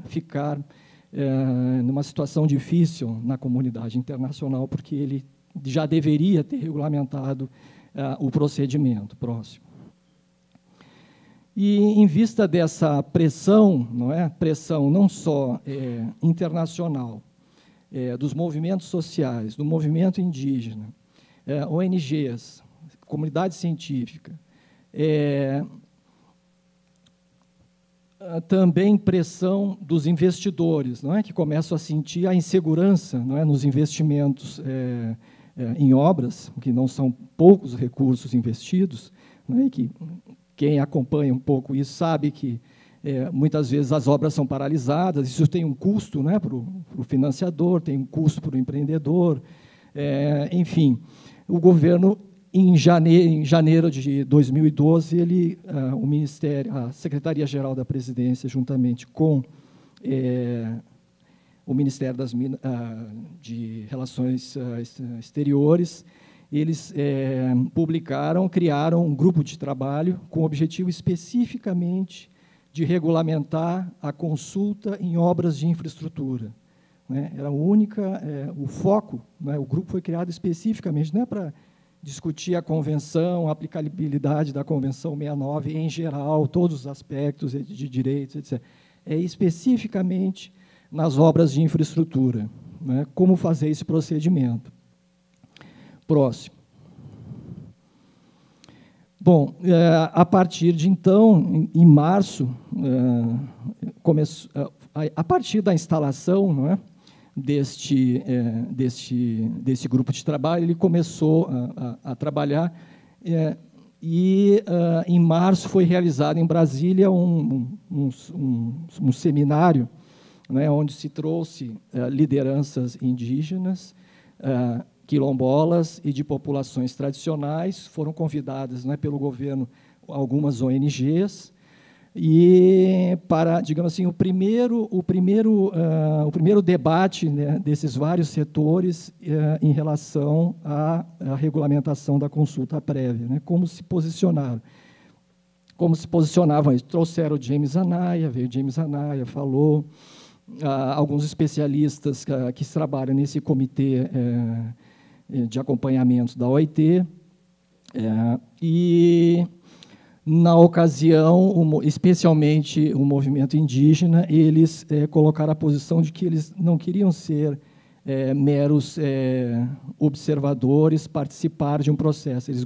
S6: ficar numa situação difícil na comunidade internacional, porque ele já deveria ter regulamentado o procedimento próximo. E, em vista dessa pressão, pressão não só internacional, dos movimentos sociais, do movimento indígena, ONGs, comunidade científica, também pressão dos investidores, que começam a sentir a insegurança, nos investimentos em obras, que não são poucos recursos investidos, e que quem acompanha um pouco isso sabe que muitas vezes as obras são paralisadas, isso tem um custo, para o financiador, tem um custo para o empreendedor, enfim. O governo, em janeiro de 2012, o Ministério, a Secretaria-Geral da Presidência, juntamente com o Ministério de Relações Exteriores, eles criaram um grupo de trabalho com o objetivo especificamente de regulamentar a consulta em obras de infraestrutura. Era o foco, o grupo foi criado especificamente, não é para discutir a convenção, a aplicabilidade da Convenção 69 em geral, todos os aspectos de direitos, etc. Especificamente nas obras de infraestrutura, como fazer esse procedimento. Próximo. Bom, a partir de então, em março, a partir da instalação, desse grupo de trabalho, ele começou a trabalhar, e em março foi realizado em Brasília um seminário, onde se trouxe lideranças indígenas, quilombolas e de populações tradicionais, foram convidadas pelo governo algumas ONGs, e para, digamos assim, o primeiro debate desses vários setores em relação à regulamentação da consulta prévia, como se posicionaram. Como se posicionavam eles? Trouxeram o James Anaya, veio James Anaya, falou, alguns especialistas que trabalham nesse comitê de acompanhamento da OIT, e, na ocasião, especialmente o movimento indígena, eles colocaram a posição de que eles não queriam ser meros observadores, participar de um processo. Eles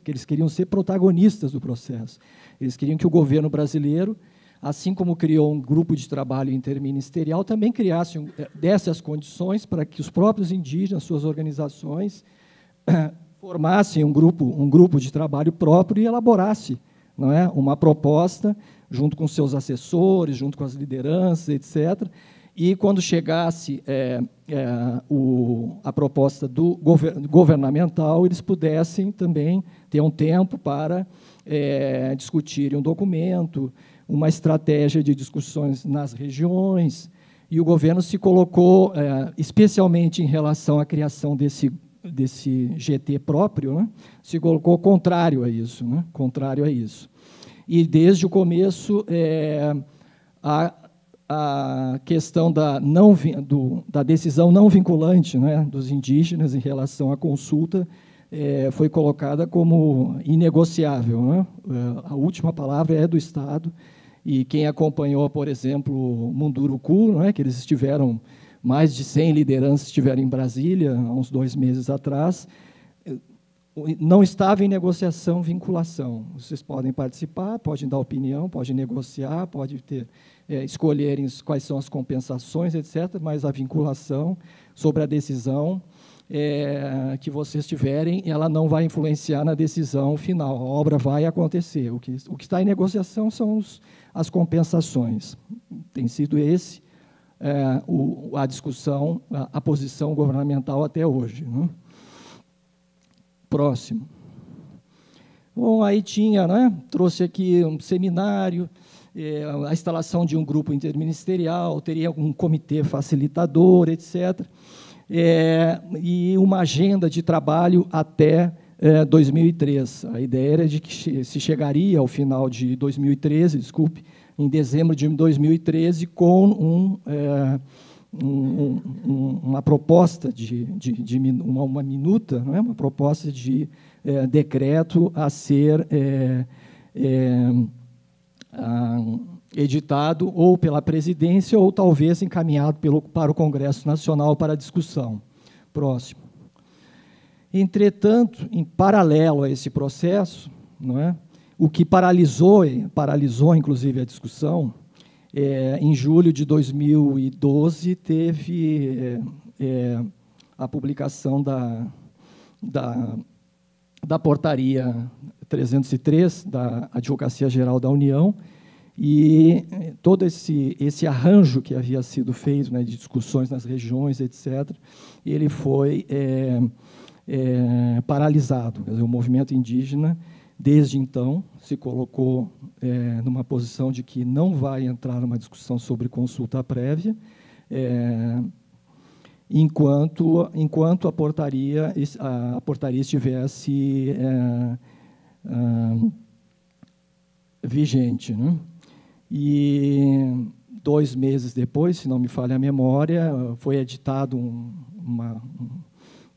S6: eles queriam ser protagonistas do processo. Eles queriam que o governo brasileiro, assim como criou um grupo de trabalho interministerial, também desse as condições para que os próprios indígenas, suas organizações, formassem um grupo de trabalho próprio e elaborasse, uma proposta, junto com seus assessores, junto com as lideranças, etc., e, quando chegasse a proposta governamental, eles pudessem também ter um tempo para discutirem um documento, uma estratégia de discussões nas regiões, e o governo se colocou, especialmente em relação à criação desse GT próprio, né, se colocou contrário a isso, né, contrário a isso. E, desde o começo, a questão da decisão não vinculante, né, dos indígenas em relação à consulta foi colocada como inegociável, né? A última palavra é do Estado, e quem acompanhou, por exemplo, Munduruku, né, que eles estiveram, mais de 100 lideranças estiveram em Brasília, há uns 2 meses atrás, não estava em negociação, vinculação. Vocês podem participar, podem dar opinião, podem negociar, podem escolherem quais são as compensações, etc., mas a vinculação sobre a decisão que vocês tiverem, ela não vai influenciar na decisão final. A obra vai acontecer. O que está em negociação são as compensações. Tem sido esse a discussão, a posição governamental até hoje, né? Próximo. Bom, aí tinha, né, trouxe aqui um seminário, a instalação de um grupo interministerial, teria um comitê facilitador, etc., e uma agenda de trabalho até 2003. A ideia era de que se chegaria ao final de 2013, desculpe, em dezembro de 2013, com uma proposta uma minuta, não é? Uma proposta de decreto a ser editado ou pela presidência ou talvez encaminhado para o Congresso Nacional para discussão. Próximo. Entretanto, em paralelo a esse processo, não é? O que paralisou inclusive a discussão, em julho de 2012 teve a publicação da portaria 303 da Advocacia Geral da União, e todo esse arranjo que havia sido feito, né, de discussões nas regiões, etc., ele foi paralisado. Quer dizer, o movimento indígena, desde então, se colocou numa posição de que não vai entrar numa discussão sobre consulta prévia, enquanto a portaria estivesse vigente, né? E 2 meses depois, se não me falha a memória, foi editado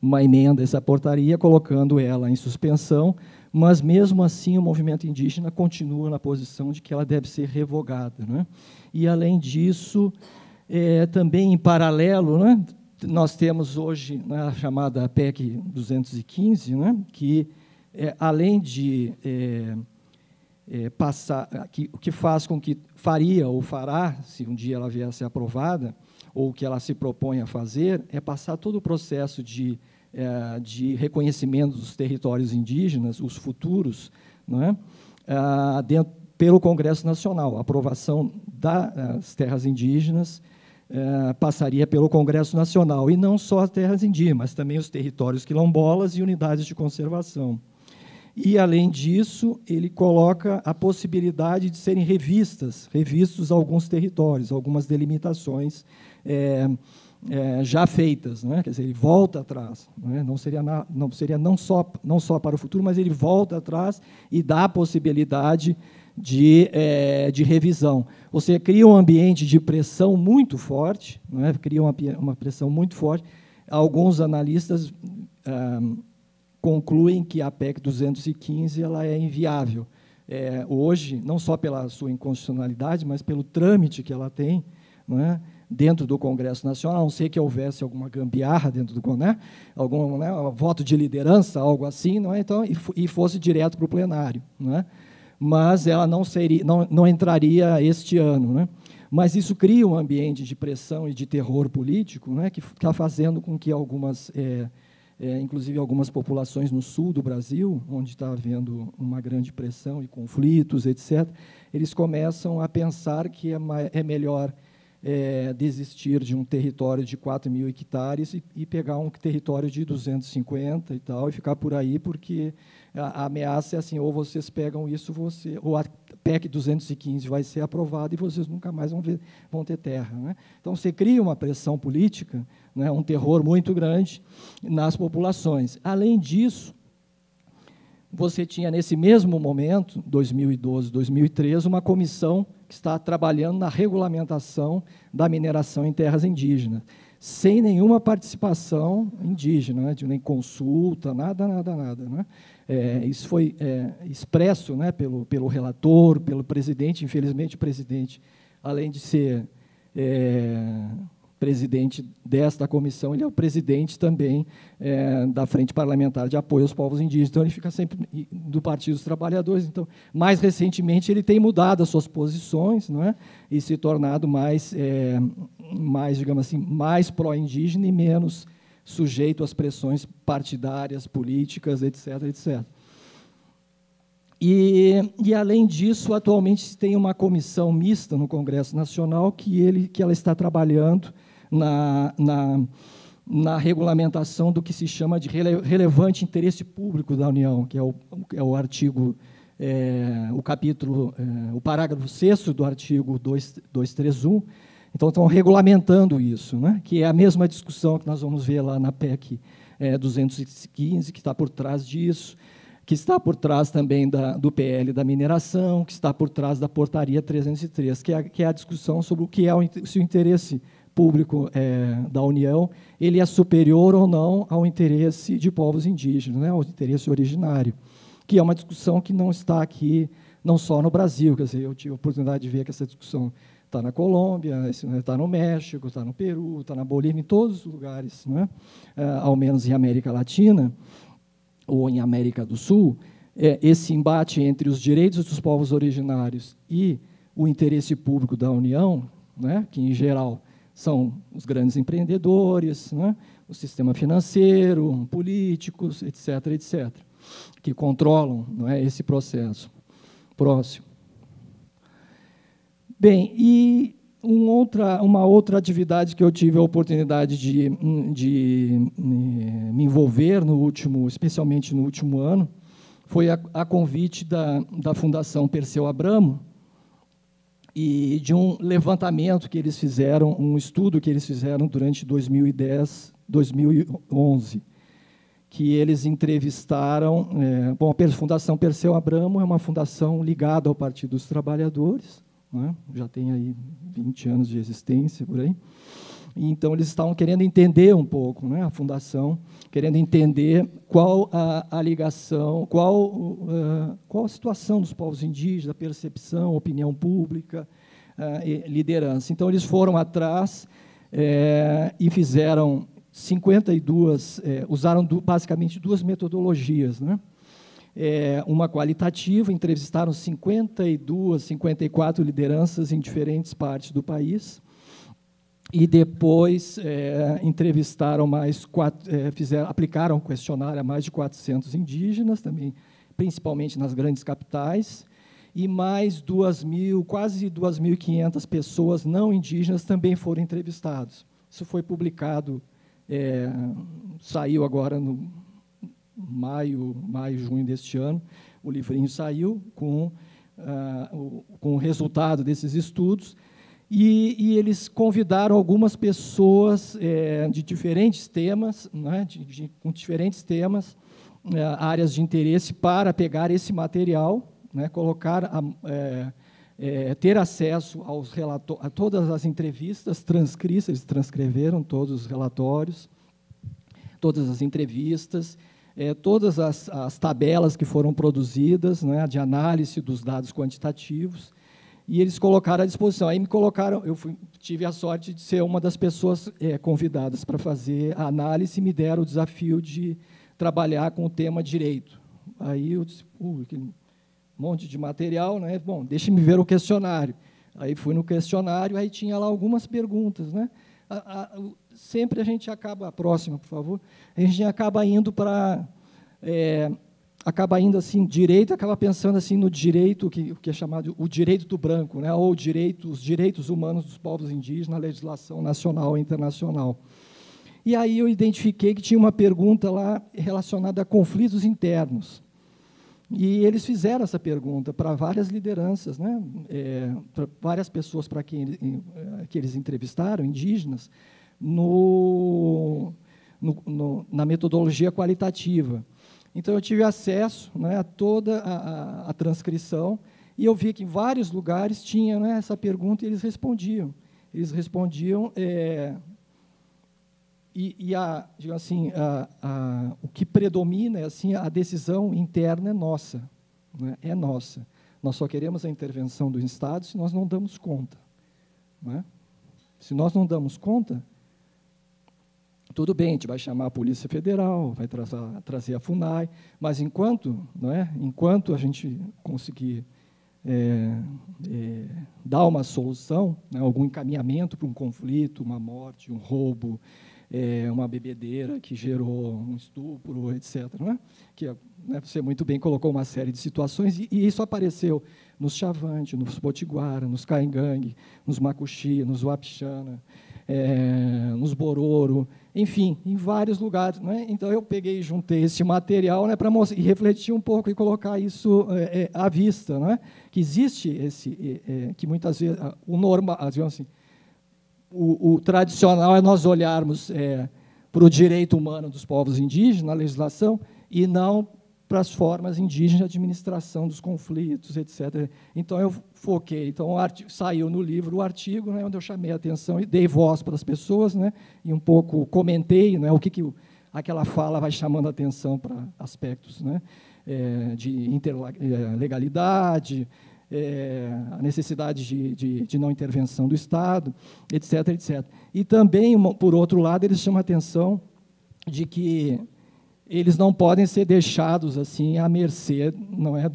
S6: uma emenda a essa portaria, colocando ela em suspensão, mas, mesmo assim, o movimento indígena continua na posição de que ela deve ser revogada, né? E, além disso, também, em paralelo, né, nós temos hoje, né, a chamada PEC 215, né, que, além de o que faz com que faria ou fará, se um dia ela vier a ser aprovada, ou o que ela se propõe a fazer, é passar todo o processo de reconhecimento dos territórios indígenas, os futuros, não é? Pelo Congresso Nacional. A aprovação das terras indígenas passaria pelo Congresso Nacional, e não só as terras indígenas, mas também os territórios quilombolas e unidades de conservação. E, além disso, ele coloca a possibilidade de serem revistos alguns territórios, algumas delimitações já feitas, né? Quer dizer, ele volta atrás, né? Não seria não só para o futuro, mas ele volta atrás e dá a possibilidade de revisão. Ou seja, cria um ambiente de pressão muito forte, né? Cria uma pressão muito forte. Alguns analistas concluem que a PEC 215 ela é inviável. Hoje, não só pela sua inconstitucionalidade, mas pelo trâmite que ela tem, não é, dentro do Congresso Nacional, a não ser que houvesse alguma gambiarra dentro do Congresso, algum, né, voto de liderança, algo assim, não é? Então, e fosse direto para o plenário, não é? Mas ela não entraria este ano, né? Mas isso cria um ambiente de pressão e de terror político, né, que está fazendo com que inclusive algumas populações no sul do Brasil, onde está havendo uma grande pressão e conflitos, etc., eles começam a pensar que é melhor desistir de um território de 4.000 hectares e pegar um território de 250 e tal, e ficar por aí, porque a ameaça é assim, ou vocês pegam isso, ou a PEC 215 vai ser aprovada e vocês nunca mais vão ter terra, né? Então, você cria uma pressão política, né, um terror muito grande nas populações. Além disso, você tinha, nesse mesmo momento, 2012, 2013, uma comissão que está trabalhando na regulamentação da mineração em terras indígenas, sem nenhuma participação indígena, né, nem consulta, nada. Né? Isso foi expresso, né, pelo relator, pelo presidente. Infelizmente, o presidente, além de ser presidente desta comissão, ele é o presidente também da Frente Parlamentar de Apoio aos Povos Indígenas, então ele fica sempre do Partido dos Trabalhadores. Então, mais recentemente, ele tem mudado as suas posições, não é? E se tornado mais, digamos assim, mais pró-indígena e menos sujeito às pressões partidárias, políticas, etc., etc. E, além disso, atualmente se tem uma comissão mista no Congresso Nacional que ela está trabalhando na regulamentação do que se chama de relevante interesse público da União, que é o artigo, o capítulo, o parágrafo 6º do artigo 231. Então, estão regulamentando isso, né? Que é a mesma discussão que nós vamos ver lá na PEC 215, que está por trás disso, que está por trás também do PL da mineração, que está por trás da portaria 303, que é a discussão sobre o que é se o interesse público da União ele é superior ou não ao interesse de povos indígenas, né, ao interesse originário, que é uma discussão que não está aqui, não só no Brasil. Quer dizer, eu tive a oportunidade de ver que essa discussão está na Colômbia, está no México, está no Peru, está na Bolívia, em todos os lugares, né, ao menos em América Latina, ou em América do Sul. Esse embate entre os direitos dos povos originários e o interesse público da União, né, que, em geral, são os grandes empreendedores, né, o sistema financeiro, políticos, etc., etc., que controlam, não é, esse processo. Próximo. Bem, e uma outra atividade que eu tive a oportunidade de me envolver especialmente no último ano, foi a convite da Fundação Perseu Abramo e de um levantamento que eles fizeram, um estudo que eles fizeram durante 2010, 2011, que eles entrevistaram. Bom, a Fundação Perseu Abramo é uma fundação ligada ao Partido dos Trabalhadores, né? Já tem aí 20 anos de existência, por aí. E, então, eles estavam querendo entender um pouco, né, a fundação, querendo entender qual a ligação, qual a situação dos povos indígenas, a percepção, a opinião pública, liderança. Então, eles foram atrás e fizeram 52, usaram basicamente duas metodologias, né? Uma qualitativa, entrevistaram 54 lideranças em diferentes partes do país, e depois entrevistaram aplicaram um questionário a mais de 400 indígenas, também, principalmente nas grandes capitais, e mais quase 2.500 pessoas não indígenas também foram entrevistadas. Isso foi publicado, saiu agora no maio, junho deste ano, o livrinho saiu com o resultado desses estudos, e eles convidaram algumas pessoas de diferentes temas, né, com diferentes temas, áreas de interesse, para pegar esse material, né, ter acesso a todas as entrevistas transcritas. Eles transcreveram todos os relatórios, todas as entrevistas, todas as tabelas que foram produzidas, né, de análise dos dados quantitativos, e eles colocaram à disposição. Aí tive a sorte de ser uma das pessoas convidadas para fazer a análise, e me deram o desafio de trabalhar com o tema direito. Aí eu disse, aquele monte de material, né? Bom, deixe-me ver o questionário. Aí fui no questionário, aí tinha lá algumas perguntas, né? Sempre a gente acaba, a próxima, por favor, a gente acaba indo para acaba indo assim, direito, acaba pensando assim no direito que é chamado o direito do branco, né, ou os direitos humanos dos povos indígenas na legislação nacional e internacional. E aí eu identifiquei que tinha uma pergunta lá relacionada a conflitos internos. E eles fizeram essa pergunta para várias lideranças, né, para várias pessoas para quem que eles entrevistaram, indígenas, na metodologia qualitativa. Então, eu tive acesso, né, a toda a transcrição, e eu vi que em vários lugares tinha, né, essa pergunta e eles respondiam. Eles respondiam, digamos assim, o que predomina é assim, a decisão interna é nossa, né, é nossa. Nós só queremos a intervenção do Estado se nós não damos conta. Né? Se nós não damos conta, tudo bem, a gente vai chamar a Polícia Federal, vai trazer a FUNAI, mas enquanto a gente conseguir dar uma solução, né, algum encaminhamento para um conflito, uma morte, um roubo, uma bebedeira que gerou um estupro, etc., né, que né, você muito bem colocou uma série de situações, e isso apareceu nos Xavante, nos Potiguara, nos Caingangue, nos Macuxi, nos Wapixana, nos Bororo, enfim, em vários lugares. Né? Então, eu peguei e juntei esse material, né, para mostrar e refletir um pouco e colocar isso à vista, né? Que existe que muitas vezes o normal, assim, o tradicional é nós olharmos para o direito humano dos povos indígenas na legislação e não para as formas indígenas de administração dos conflitos, etc. Então, eu foquei. Então, saiu no livro o artigo, né, onde eu chamei a atenção e dei voz para as pessoas, né, e um pouco comentei, né, o que aquela fala vai chamando a atenção para aspectos, né, de interlegalidade, a necessidade de não intervenção do Estado, etc., etc. E também, por outro lado, eles chamam a atenção de que eles não podem ser deixados assim à mercê, não é,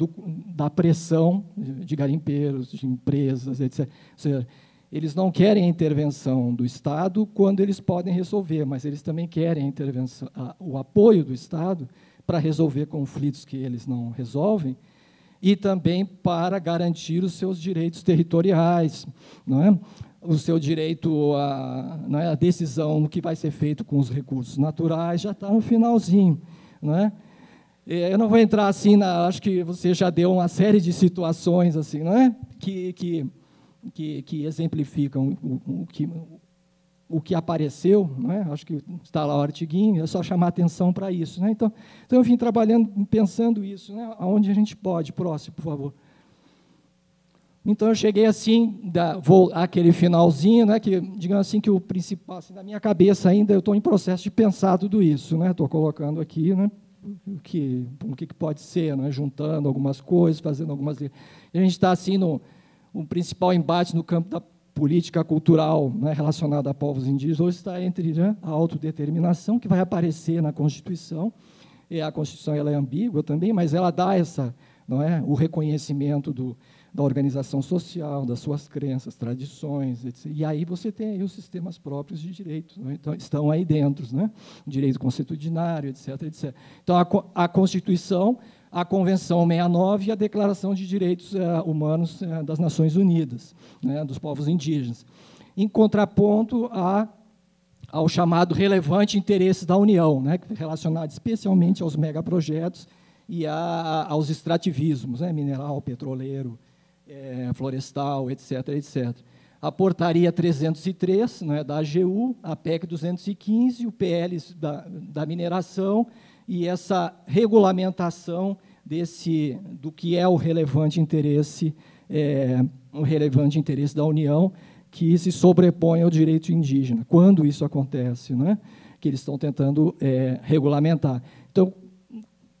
S6: da pressão de garimpeiros, de empresas, etc. Ou seja, eles não querem a intervenção do Estado quando eles podem resolver, mas eles também querem a intervenção, o apoio do Estado para resolver conflitos que eles não resolvem e também para garantir os seus direitos territoriais, não é? O seu direito a decisão no que vai ser feito com os recursos naturais já está no finalzinho. Não é? Eu não vou entrar assim, acho que você já deu uma série de situações assim, não é? que exemplificam o que apareceu, não é? Acho que está lá o artiguinho, é só chamar atenção para isso. Né? Então, eu vim trabalhando, pensando isso, né? Aonde a gente pode. Próximo, por favor. Então, eu cheguei assim, aquele finalzinho, né, que, digamos assim, que o principal, assim, na minha cabeça ainda, eu estou em processo de pensar tudo isso, né, estou colocando aqui, né, o que pode ser, né, juntando algumas coisas, fazendo algumas... E a gente está, assim, no principal embate no campo da política cultural, né, relacionada a povos indígenas, hoje está entre, né, a autodeterminação, que vai aparecer na Constituição, e a Constituição ela é ambígua também, mas ela dá não é, o reconhecimento da organização social, das suas crenças, tradições, etc. E aí você tem aí os sistemas próprios de direito, né? Então, estão aí dentro, né? Direito consuetudinário, etc., etc. Então, a Constituição, a Convenção 69 e a Declaração de Direitos Humanos das Nações Unidas, né? Dos povos indígenas, em contraponto ao chamado relevante interesse da União, né? Relacionado especialmente aos megaprojetos e aos extrativismos, né? Mineral, petroleiro, florestal, etc., etc. A portaria 303, né, da AGU, a PEC 215, o PL da mineração e essa regulamentação do que é o relevante interesse da União, que se sobrepõe ao direito indígena. Quando isso acontece, né, que eles estão tentando regulamentar. Então,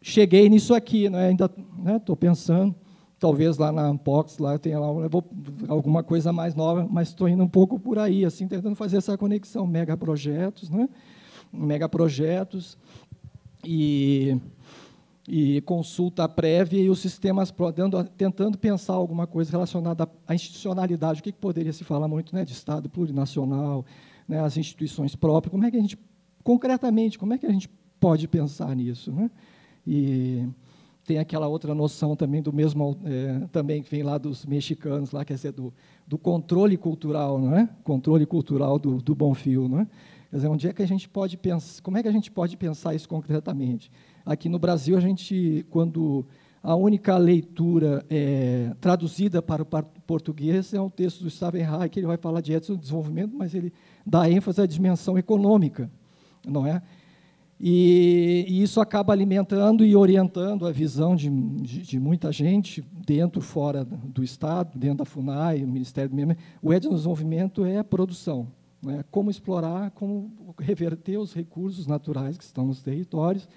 S6: cheguei nisso aqui, né, ainda estou pensando. Talvez lá na Ampox lá tenha alguma coisa mais nova, mas estou indo um pouco por aí, assim, tentando fazer essa conexão, megaprojetos, né? Megaprojetos e consulta prévia e os sistemas tentando pensar alguma coisa relacionada à institucionalidade, o que poderia se falar muito, né, de Estado plurinacional, né, as instituições próprias, como é que a gente, concretamente, como é que a gente pode pensar nisso, né? tem aquela outra noção também do mesmo, também que vem lá dos mexicanos, lá, quer dizer, do controle cultural, não é? Controle cultural do Bonfil, não é? Quer dizer, onde é que a gente pode pensar, como é que a gente pode pensar isso concretamente? Aqui no Brasil, a gente, quando a única leitura traduzida para o português é um texto do Stavenhai, que ele vai falar de ética do desenvolvimento, mas ele dá ênfase à dimensão econômica, não é? E isso acaba alimentando e orientando a visão de muita gente, dentro, fora do Estado, dentro da FUNAI, o Ministério do Meio Ambiente. O ética do desenvolvimento é a produção, né? Como explorar, como reverter os recursos naturais que estão nos territórios,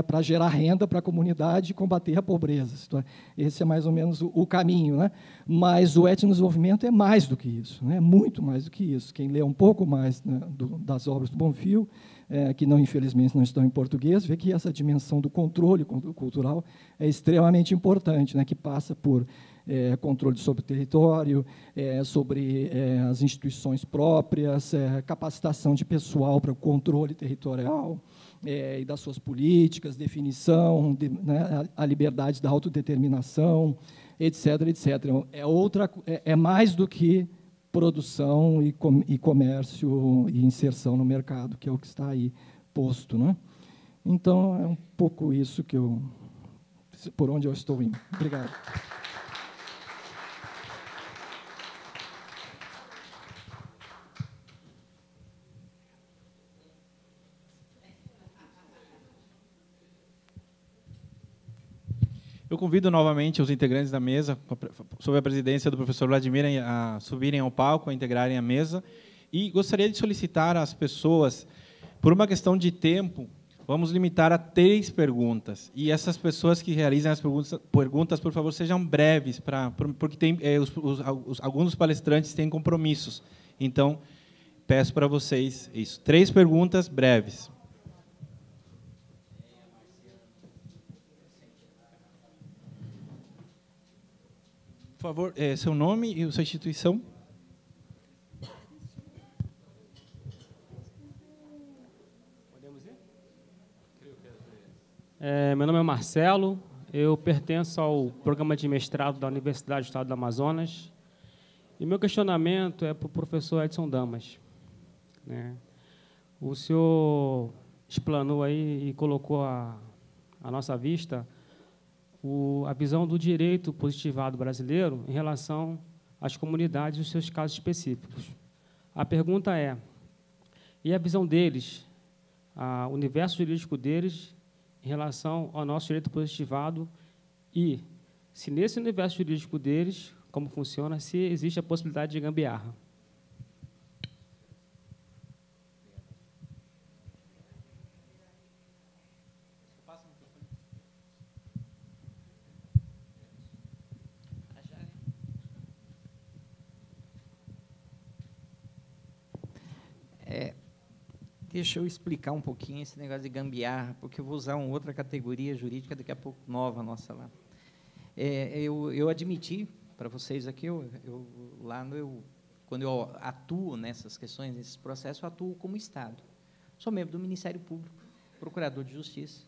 S6: para gerar renda para a comunidade e combater a pobreza. Esse é mais ou menos o caminho, né? Mas o etnodesenvolvimento é mais do que isso, né? Muito mais do que isso. Quem lê um pouco mais, né, das obras do Bonfil, que não, infelizmente não estão em português, vê que essa dimensão do controle cultural é extremamente importante, né? Que passa por controle sobre o território, sobre as instituições próprias, capacitação de pessoal para o controle territorial, e das suas políticas, definição, né, a liberdade da autodeterminação, etc., etc. É mais do que produção e comércio e inserção no mercado, que é o que está aí posto, né? Então, é um pouco isso por onde eu estou indo. Obrigado.
S3: Eu convido novamente os integrantes da mesa, sob a presidência do professor Vladimir, a subirem ao palco, a integrarem a mesa. E gostaria de solicitar às pessoas, por uma questão de tempo, vamos limitar a 3 perguntas. E essas pessoas que realizem as perguntas, por favor, sejam breves, porque tem, alguns dos palestrantes têm compromissos. Então, peço para vocês isso. 3 perguntas breves. Por favor, seu nome e sua instituição.
S7: Podemos ir? Meu nome é Marcelo, eu pertenço ao programa de mestrado da Universidade do Estado do Amazonas. E meu questionamento é para o professor Edson Damas, né? O senhor explanou aí e colocou à nossa vista a visão do direito positivado brasileiro em relação às comunidades e os seus casos específicos. A pergunta é, e a visão deles, o universo jurídico deles, em relação ao nosso direito positivado, e se nesse universo jurídico deles, como funciona, se existe a possibilidade de gambiarra.
S4: Deixa eu explicar um pouquinho esse negócio de gambiarra, porque eu vou usar uma outra categoria jurídica daqui a pouco nova nossa lá. Eu admiti para vocês aqui, quando eu atuo nessas questões, nesses processos, eu atuo como Estado. Sou membro do Ministério Público, procurador de Justiça,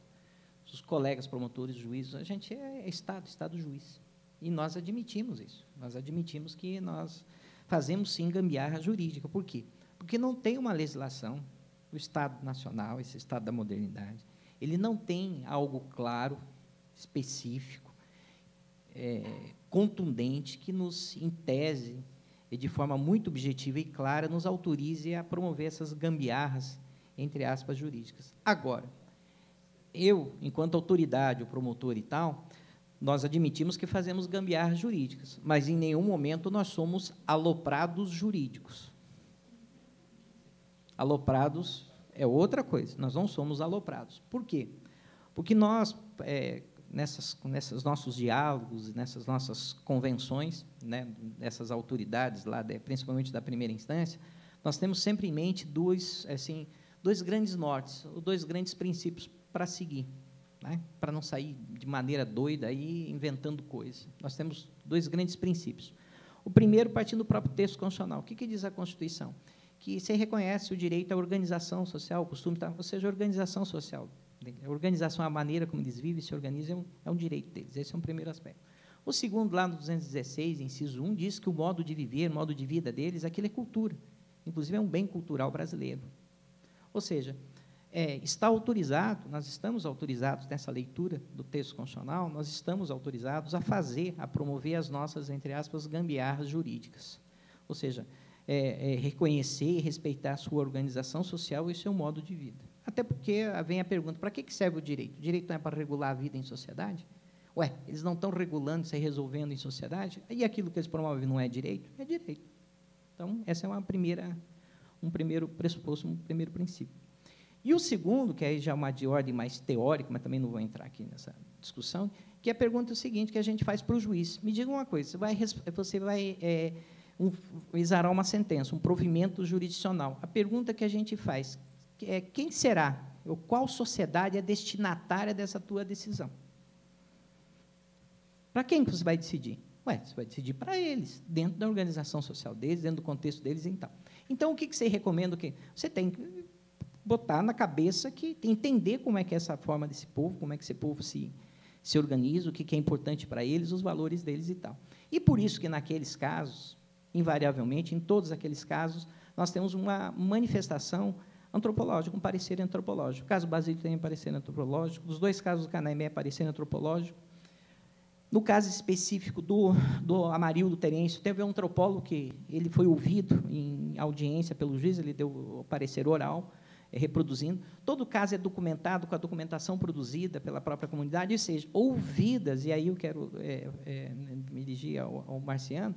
S4: os colegas promotores, juízes, a gente é Estado juiz. E nós admitimos isso. Nós admitimos que nós fazemos, sim, gambiarra jurídica. Por quê? Porque não tem uma legislação. O Estado Nacional, esse Estado da modernidade, ele não tem algo claro, específico, contundente, que nos, em tese, e de forma muito objetiva e clara, nos autorize a promover essas gambiarras, entre aspas, jurídicas. Agora, eu, enquanto autoridade, o promotor e tal, nós admitimos que fazemos gambiarras jurídicas, mas em nenhum momento nós somos aloprados jurídicos. Aloprados é outra coisa, nós não somos aloprados. Por quê? Porque nós, nesses nossos diálogos, nessas nossas convenções, né, dessas autoridades, lá, principalmente da primeira instância, nós temos sempre em mente dois grandes nortes, dois grandes princípios para seguir, né, para não sair de maneira doida aí inventando coisas. Nós temos 2 grandes princípios. O primeiro, partindo do próprio texto constitucional. O que diz a Constituição? Que se reconhece o direito à organização social, o costume, ou seja, a organização social A organização, a maneira como eles vivem, se organizam, é um direito deles. Esse é um primeiro aspecto. O segundo, lá no 216, inciso 1, diz que o modo de viver, o modo de vida deles, aquilo é cultura. Inclusive, é um bem cultural brasileiro. Ou seja, está autorizado, nós estamos autorizados nessa leitura do texto constitucional, nós estamos autorizados a fazer, a promover as nossas, entre aspas, gambiarras jurídicas. Ou seja, reconhecer e respeitar a sua organização social e o seu modo de vida. Até porque vem a pergunta, para que serve o direito? O direito não é para regular a vida em sociedade? Ué, eles não estão regulando, se resolvendo em sociedade? E aquilo que eles promovem não é direito? É direito. Então, essa é um primeiro pressuposto, um primeiro princípio. E o segundo, que aí já é uma de ordem mais teórica, mas também não vou entrar aqui nessa discussão, que a pergunta é o seguinte, que a gente faz para o juiz. Me diga uma coisa, você vai exarar uma sentença, um provimento jurisdicional. A pergunta que a gente faz é quem será, ou qual sociedade é destinatária dessa tua decisão? Para quem você vai decidir? Ué, você vai decidir para eles, dentro da organização social deles, dentro do contexto deles e tal. Então, o que você recomenda? Você tem que botar na cabeça, entender como é que é essa forma desse povo, como é que esse povo se organiza, o que é importante para eles, os valores deles e tal. E por isso que, naqueles casos, invariavelmente, em todos aqueles casos, nós temos uma manifestação antropológica, um parecer antropológico. O caso Basílio tem parecer antropológico, dos dois casos do Canaimé, parecer antropológico. No caso específico do Amarildo Terêncio, teve um antropólogo que ele foi ouvido em audiência pelo juiz, ele deu o parecer oral, reproduzindo. Todo o caso é documentado com a documentação produzida pela própria comunidade, ou seja, ouvidas, e aí eu quero me dirigir ao Marciano,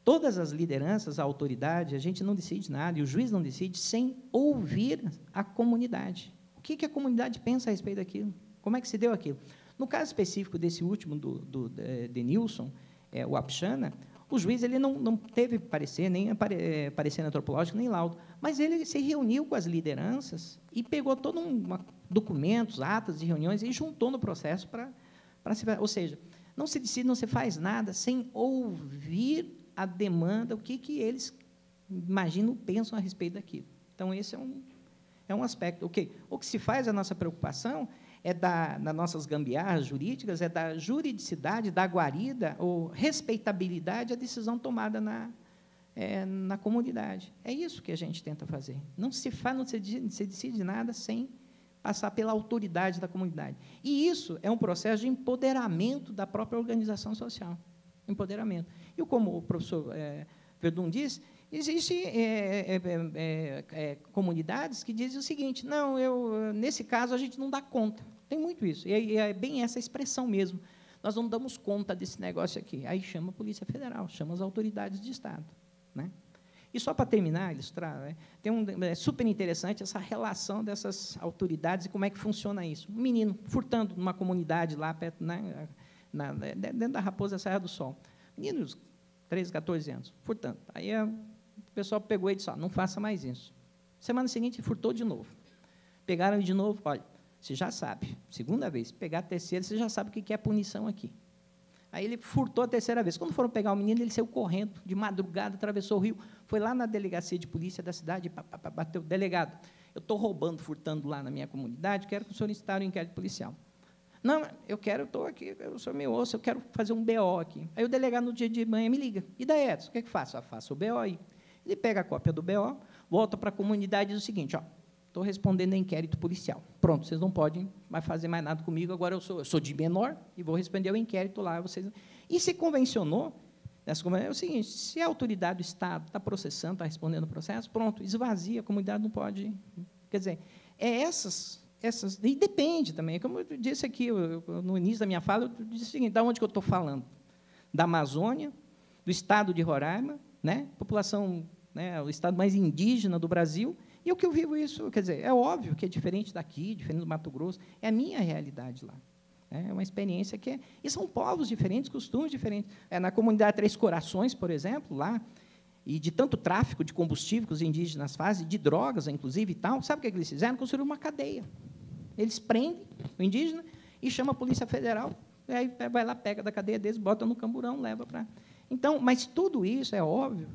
S4: todas as lideranças, a autoridade, a gente não decide nada, e o juiz não decide sem ouvir a comunidade. O que a comunidade pensa a respeito daquilo? Como é que se deu aquilo? No caso específico desse último, do Denilson, o Apchana, o juiz ele não teve parecer, nem parecer antropológico, nem laudo, mas ele se reuniu com as lideranças e pegou todos documentos, atas de reuniões e juntou no processo para se... Ou seja, não se decide, não se faz nada sem ouvir a demanda, o que eles imaginam, pensam a respeito daquilo. Então, esse é um aspecto. Okay. O que se faz, a nossa preocupação, nas nossas gambiarras jurídicas, é da juridicidade, da guarida, ou respeitabilidade à decisão tomada na comunidade. É isso que a gente tenta fazer. Não se decide nada sem passar pela autoridade da comunidade. E isso é um processo de empoderamento da própria organização social. Empoderamento. E como o professor Verdun disse, existem comunidades que dizem o seguinte, não, nesse caso a gente não dá conta. Tem muito isso. E é bem essa expressão mesmo. Nós não damos conta desse negócio aqui. Aí chama a Polícia Federal, chama as autoridades de Estado. Né? E só para terminar, ilustrar, é super interessante essa relação dessas autoridades e como é que funciona isso. Um menino furtando numa comunidade lá perto, dentro da Raposa Serra do Sol. Meninos, 13, 14 anos, furtando. Aí o pessoal pegou e disse, não faça mais isso. Semana seguinte, furtou de novo. Pegaram de novo, olha, você já sabe, segunda vez, pegar a terceira, você já sabe o que é punição aqui. Aí ele furtou a terceira vez. Quando foram pegar o menino, ele saiu correndo, de madrugada, atravessou o rio, foi lá na delegacia de polícia da cidade, bateu, delegado, eu estou roubando, furtando lá na minha comunidade, quero que o senhor instaure um inquérito policial. Não, eu estou aqui, o senhor me ouça, eu quero fazer um BO aqui. Aí o delegado, no dia de manhã, me liga. E daí, Edson, o que é que faço? Faço o BO aí. Ele pega a cópia do BO, volta para a comunidade e diz o seguinte, estou respondendo a inquérito policial. Pronto, vocês não podem mais fazer mais nada comigo, agora eu sou de menor e vou responder ao inquérito lá. E se convencionou, é o seguinte, se a autoridade do Estado está processando, está respondendo o processo, pronto, esvazia, a comunidade não pode... Quer dizer, e depende também, como eu disse aqui, no início da minha fala, eu disse o seguinte, de onde que eu estou falando? Da Amazônia, do estado de Roraima, né? População, né, o estado mais indígena do Brasil, e o que eu vivo isso, quer dizer, é óbvio que é diferente daqui, diferente do Mato Grosso, é a minha realidade lá. É uma experiência que e são povos diferentes, costumes diferentes. Na comunidade Três Corações, por exemplo, lá, e de tanto tráfico de combustível que os indígenas fazem, de drogas, inclusive, e tal, sabe o que eles fizeram? Construíram uma cadeia. Eles prendem o indígena e chamam a Polícia Federal, e aí vai lá, pega da cadeia deles, bota no camburão, leva para... Então, mas tudo isso, é óbvio,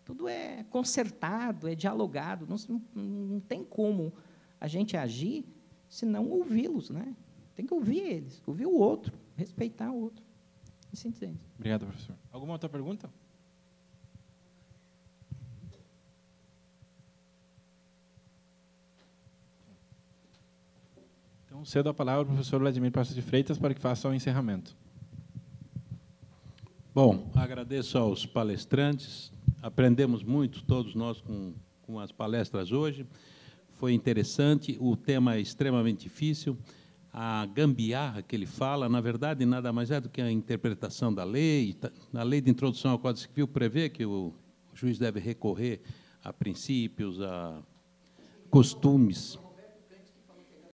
S4: tudo é consertado, é dialogado, não tem como a gente agir senão ouvi-los, né? Tem que ouvir eles, ouvir o outro, respeitar o outro. Assim entende.
S3: Obrigado, professor. Alguma outra pergunta? Então, cedo a palavra ao professor Vladimir Passos de Freitas para que faça o encerramento.
S1: Bom, agradeço aos palestrantes. Aprendemos muito, todos nós, com as palestras hoje. Foi interessante, o tema é extremamente difícil. A gambiarra que ele fala, na verdade, nada mais é do que a interpretação da lei. A lei de introdução ao Código Civil prevê que o juiz deve recorrer a princípios, a costumes